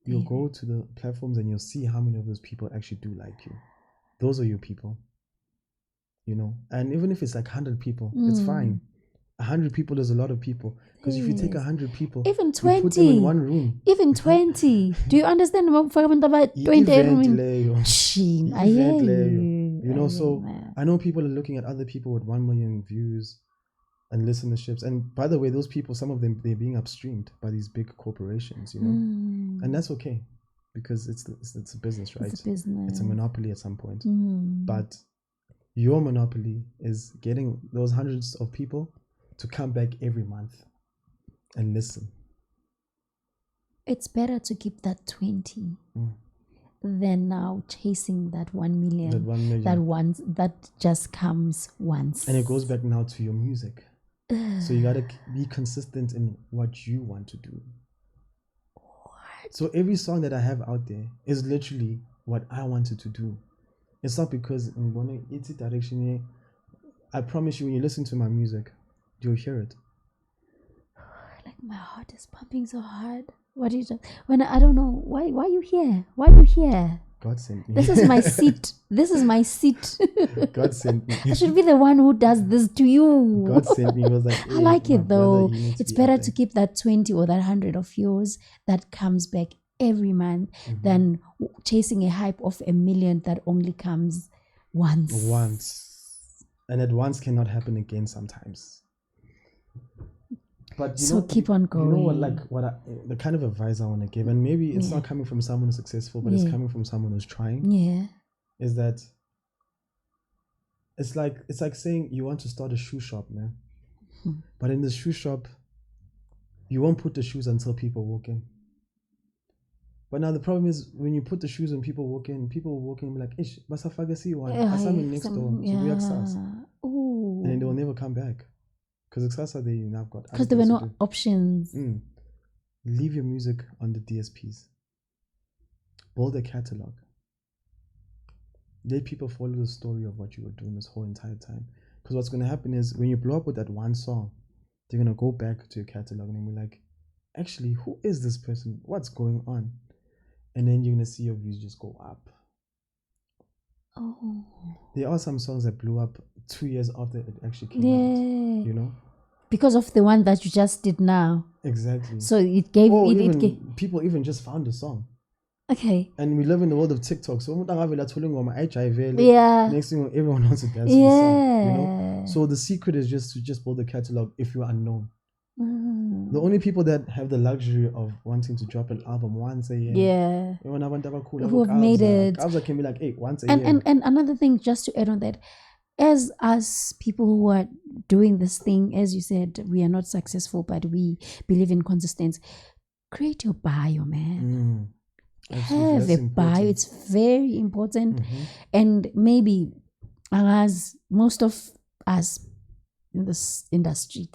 you'll go to the platforms and you'll see how many of those people actually do like you. Those are your people. And even if it's like 100 people, it's fine. 100 people is a lot of people. Because if you take 100 people, even 20, you put them in one room. Even 20. Do you understand about 20? I hear you. So I know people are looking at other people with 1 million views and listenerships. And by the way, those people, some of them, they're being upstreamed by these big corporations, and that's okay because it's a business, right? It's a business. It's a monopoly at some point. But your monopoly is getting those hundreds of people to come back every month and listen. It's better to keep that 20 than now chasing that 1 million. That just comes once. And it goes back now to your music. So you gotta be consistent in what you want to do. So every song that I have out there is literally what I wanted to do. It's not because I'm gonna it's a direction. I promise you, when you listen to my music, you'll hear it. Like my heart is pumping so hard. What do you do? When I don't know why are you here? Why are you here? God sent me. This is my seat. This is my seat. God sent me. I should be the one who does this to you. God sent me. He was like, hey, I like it though. brother, It's better to keep that 20 or that 100 of yours that comes back every month than chasing a hype of 1 million that only comes once. And that once cannot happen again sometimes. But keep on going. The kind of advice I want to give, and maybe it's not coming from someone who's successful, but it's coming from someone who's trying. Yeah. Is that it's like saying you want to start a shoe shop, man. But in the shoe shop, you won't put the shoes until people walk in. But now the problem is when you put the shoes and people walk in and be like, "Ish, basafaka see one, asami next door, and then they will never come back." Because Xasa, they now got. Because there were no options. Leave your music on the DSPs. Build a catalog. Let people follow the story of what you were doing this whole entire time. Because what's going to happen is when you blow up with that one song, they're going to go back to your catalog and be like, actually, who is this person? What's going on? And then you're going to see your views just go up. Oh. There are some songs that blew up 2 years after it actually came out. Because of the one that you just did now. Exactly. So it gave people even just found the song. Okay. And we live in the world of TikTok. So yeah. Next thing everyone wants to dance to the song. So the secret is just to build a catalog if you're unknown. The only people that have the luxury of wanting to drop an album once a year, who have made it. Kabza can be like, hey, once a year. And another thing, just to add on that, as us people who are doing this thing, as you said, we are not successful, but we believe in consistency. Create your bio, man. Absolutely, have that's a bio. important. It's very important. Mhm. And maybe as most of us in this industry,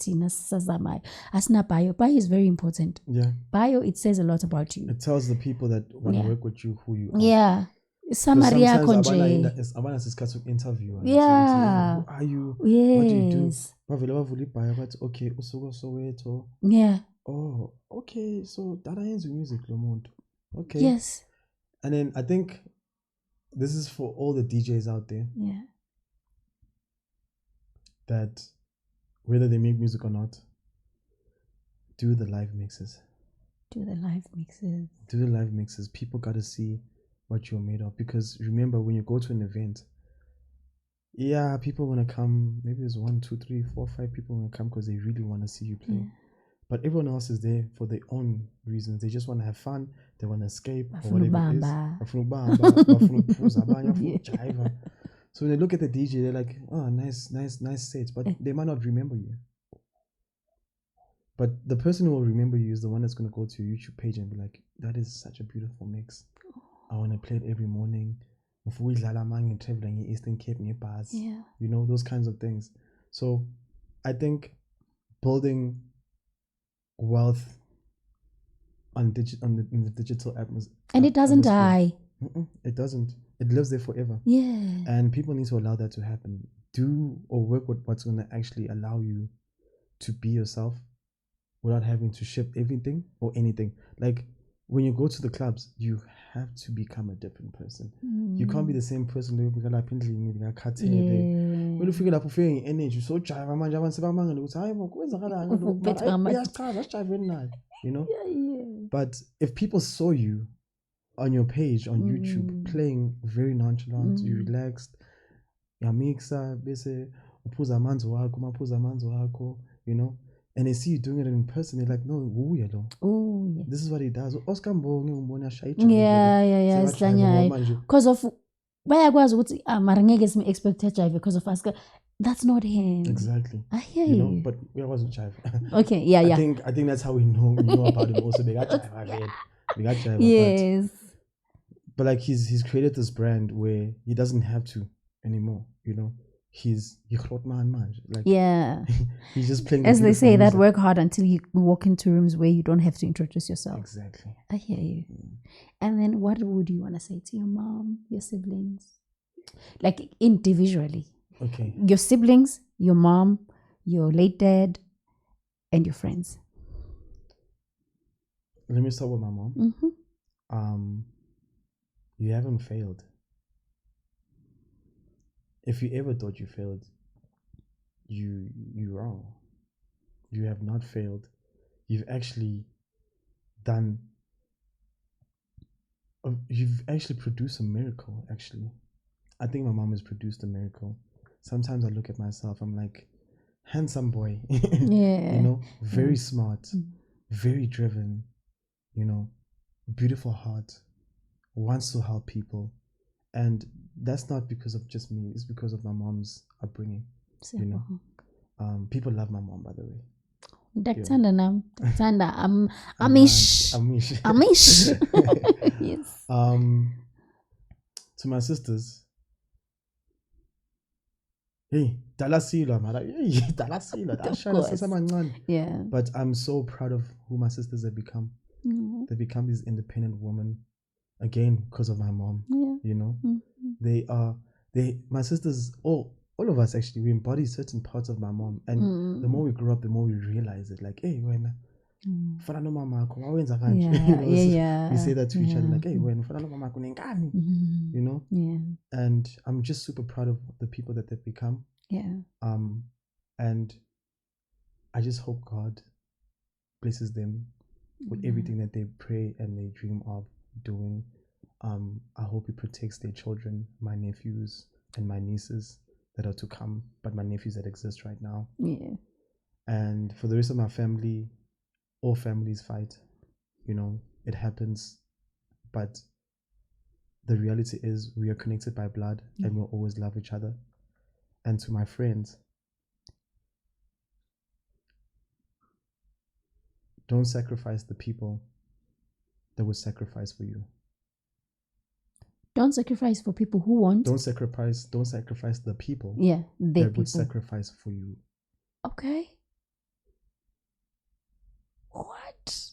asina bio is very important. Yeah, Bio, it says a lot about you. it tells the people that want to Yeah. work with you who you are. Yeah. Because Summary sometimes yakho nje. abana sisikhathi interview. Yeah. Who are you? What do you do? Yes. Bavele bavula ibhayo bathi okay usuka Soweto. Yeah. Oh, okay, so dada yenza music lo muntu. Okay. Yes. And then I think this is for all the DJs out there Yeah. that whether they make music or not, do the live mixes. Do the live mixes. Do the live mixes. People got to see what you're made of. Because remember, when you go to an event, yeah, people want to come. Maybe there's 1, 2, 3, 4, 5 people want to come because they really want to see you play. Yeah. But everyone else is there for their own reasons. They just want to have fun. They want to escape or Bafuna whatever it is. ukubamba. Bafuna ukubamba, bafuna ukuphuza abanye, bafuna Yeah. ukujiva. So when they look at the DJ, they're like, oh, nice set. But they might not remember you. But the person who will remember you is the one that's going to go to your YouTube page and be like, that is such a beautiful mix. I want to play it every morning. Traveling in Eastern Cape near bars. Yeah. You know, those kinds of things. So I think building wealth in the digital atmosphere. And it doesn't die. It doesn't. It lives there forever. Yeah. And people need to allow that to happen. Do or work with what's going to actually allow you to be yourself without having to ship everything or anything. Like when you go to the clubs, you have to become a different person. You can't be the same person. When you figure out feeling energy, so jive, you know. Yeah. But if people saw you on your page on YouTube playing very nonchalant, you relaxed, yamixa, bese uphuza amanzi wakho, you know, and they see you doing it in person, they're like, no, Oh, yeah. this is what he does. Oscar Mbonge umbona shayija. Yeah. Because of bayakwazi ukuthi mara ngeke expect jive because of us. That's not him. Exactly. I hear you you. know, but we wasn't jive. Okay, yeah. I think that's how we know about him also. They got jive. Yes. But like he's created this brand where he doesn't have to anymore, you know. He's like yeah. he's just playing. As they say, music. that work hard until you walk into rooms where you don't have to introduce yourself. Exactly. I hear you. And then what would you want to say to your mom, your siblings? Like individually. Okay. Your siblings, your mom, your late dad, and your friends. Let me start with my mom. You haven't failed. If you ever thought you failed, you're wrong. You have not failed. You've actually produced a miracle, actually. I think my mom has produced a miracle. Sometimes I look at myself, I'm like, handsome boy. Yeah. You know, very smart, very driven, you know, beautiful heart, wants to help people. And that's not because of just me, it's because of my mom's upbringing. You know, people love my mom, by the way. Amish. Yes. To my sisters, hey, Yeah. but I'm so proud of who my sisters have become. They become these independent women, again because of my mom. You know, my sisters, all of us actually, we embody certain parts of my mom, and the more we grow up, the more we realize it. Like, hey, when we say that to each other, like, hey, when you know. And I'm just super proud of the people that they've become. And I just hope God blesses them with everything that they pray and they dream of doing. I hope He protects their children, my nephews and my nieces that are to come, but my nephews that exist right now. And for the rest of my family, all families fight. You know, it happens, but the reality is we are connected by blood and we'll always love each other. And to my friends, don't sacrifice the people that will sacrifice for you. Don't sacrifice for people who want. Don't sacrifice the people Yeah, their that would people. sacrifice for you. Okay. What?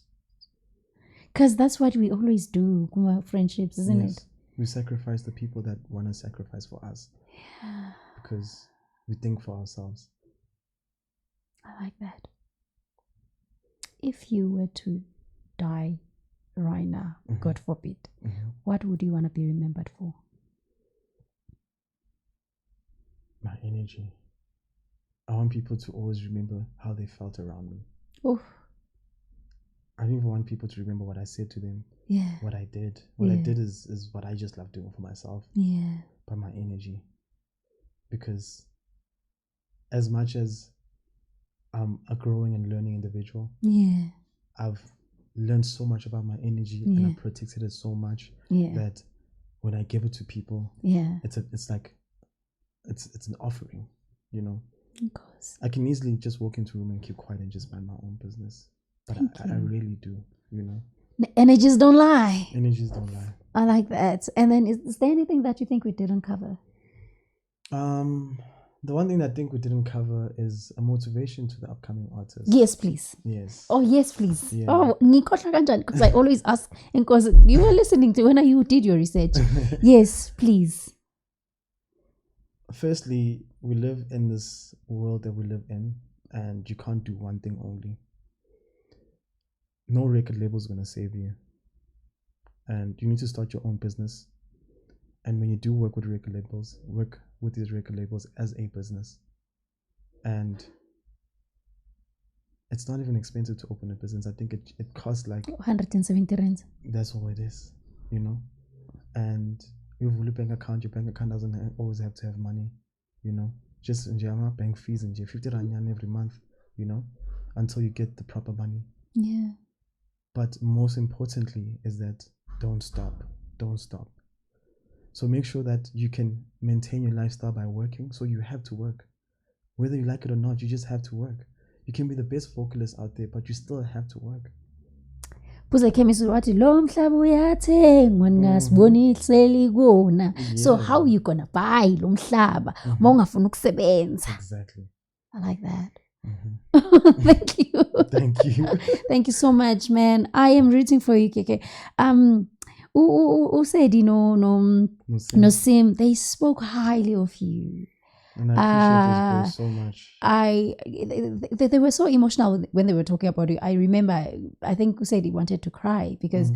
Because that's what we always do with our friendships, isn't it? We sacrifice the people that want to sacrifice for us. Yeah. Because we think for ourselves. I like that. If you were to die right now, God forbid, what would you want to be remembered for? My energy. I want people to always remember how they felt around me. Oof. I don't even want people to remember what I said to them. Yeah. What I did. What I did is what I just love doing for myself. Yeah. But my energy. Because as much as I'm a growing and learning individual, I've learned so much about my energy and I've protected it so much that when I give it to people, it's like it's an offering, you know. Of course. I can easily just walk into a room and keep quiet and just mind my own business. But I really do, you know. The energies don't lie. Energies don't lie. I like that. And then is there anything that you think we didn't cover? The one thing I think we didn't cover is a motivation to the upcoming artists. Yes, please. Yes. Oh, yes, please. Yeah. Oh, because I always ask, and because you were listening to when you did your research. Yes, please. Firstly, we live in this world that we live in, and you can't do one thing only. No record label is going to save you. And you need to start your own business. And when you do work with record labels, work with these record labels as a business. And it's not even expensive to open a business. I think it costs like 170 rand. That's all it is, you know. And you have a bank account. Your bank account doesn't always have to have money, you know. Just in bank fees and 50 rand every month, you know, until you get the proper money. Yeah. But most importantly is that don't stop. So make sure that you can maintain your lifestyle by working. So you have to work. Whether you like it or not, you just have to work. You can be the best vocalist out there, but you still have to work. So how are you gonna buy lo mhlaba uma ungafuna ukusebenza? Exactly. I like that. Thank you. Thank you so much, man. I am rooting for you, KK. Said no Sim, they spoke highly of you. And I appreciate those boys so much. They were so emotional when they were talking about you. I remember, I think said he wanted to cry because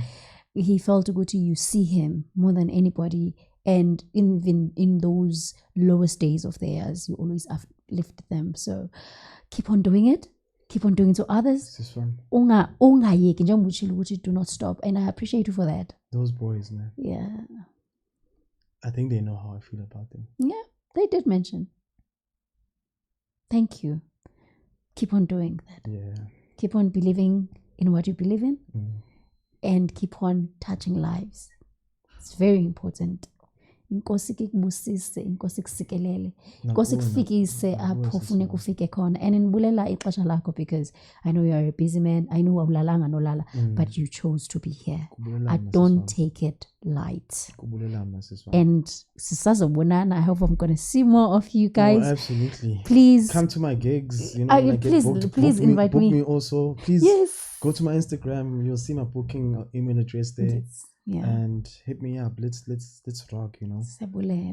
he felt good to you see him more than anybody. And even in those lowest days of theirs, you always uplift them. So keep on doing it. Keep on doing it to others. This one. Do not stop. And I appreciate you for that. Those boys, man. Yeah. I think they know how I feel about them. Yeah, they did mention. Thank you. Keep on doing that. Yeah. Keep on believing in what you believe in. And keep on touching lives. It's very important. Inkosi kukubusise, inkosi kusikelele, inkosi kufikise apho ufune kufike khona. And nibulela ixesha lakho because I know you are a busy man. I know awulalanga nolala, but you chose to be here. I don't take it light. And sisazobonana. I hope I'm going to see more of you guys. Oh, absolutely. Please come to my gigs. You know, please invite me. Book me also. Please go to my Instagram. You'll see my booking email address there. Yes. Yeah. And hit me up. Let's rock, you know.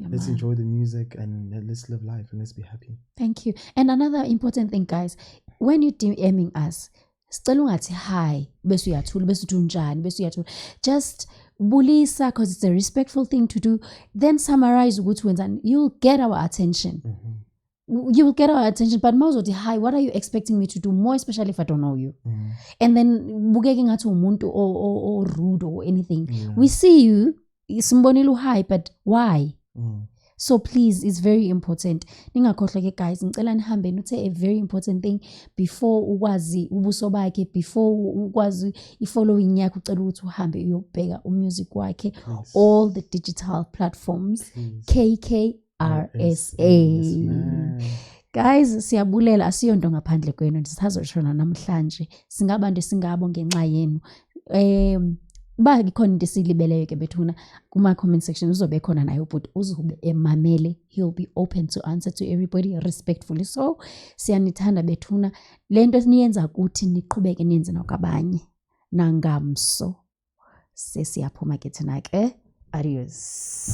Let's enjoy the music and let's live life and let's be happy. Thank you. And another important thing, guys, when you're DMing us, hi, just bulisa because it's a respectful thing to do. Then summarize good ones and you'll get our attention. You will get our attention, but Mauzoti, hi, what are you expecting me to do? More especially if I don't know you. And then bugeging at umuntu or rude or anything. We see you, simbonilu hi, but why? So please, it's very important. Ningakhohleke guys, ngicela nihambe nuthe a very important thing before ukwazi ubuso bakhe, before ukwazi ifollowing yakhe ucela ukuthi uhambe uyobheka umusic wakhe, all the digital platforms, KK RSA. Guys, siyabulela asiyonto ngaphandle kwenu. Sisazoshona namhlanje. Singabantu singabo ngenxa yenu. Uba ikhona into esiyilibeleyo ke bethuna kuma-comment section uzobe khona naye ubhuti uzobe emamele. He'll be open to answer to everybody respectfully. So siyanithanda bethuna. Le nto niyenza kuthi niqhubeke niyenze nakwabanye nangamso. Sesiyaphuma ke thina ke. Adios.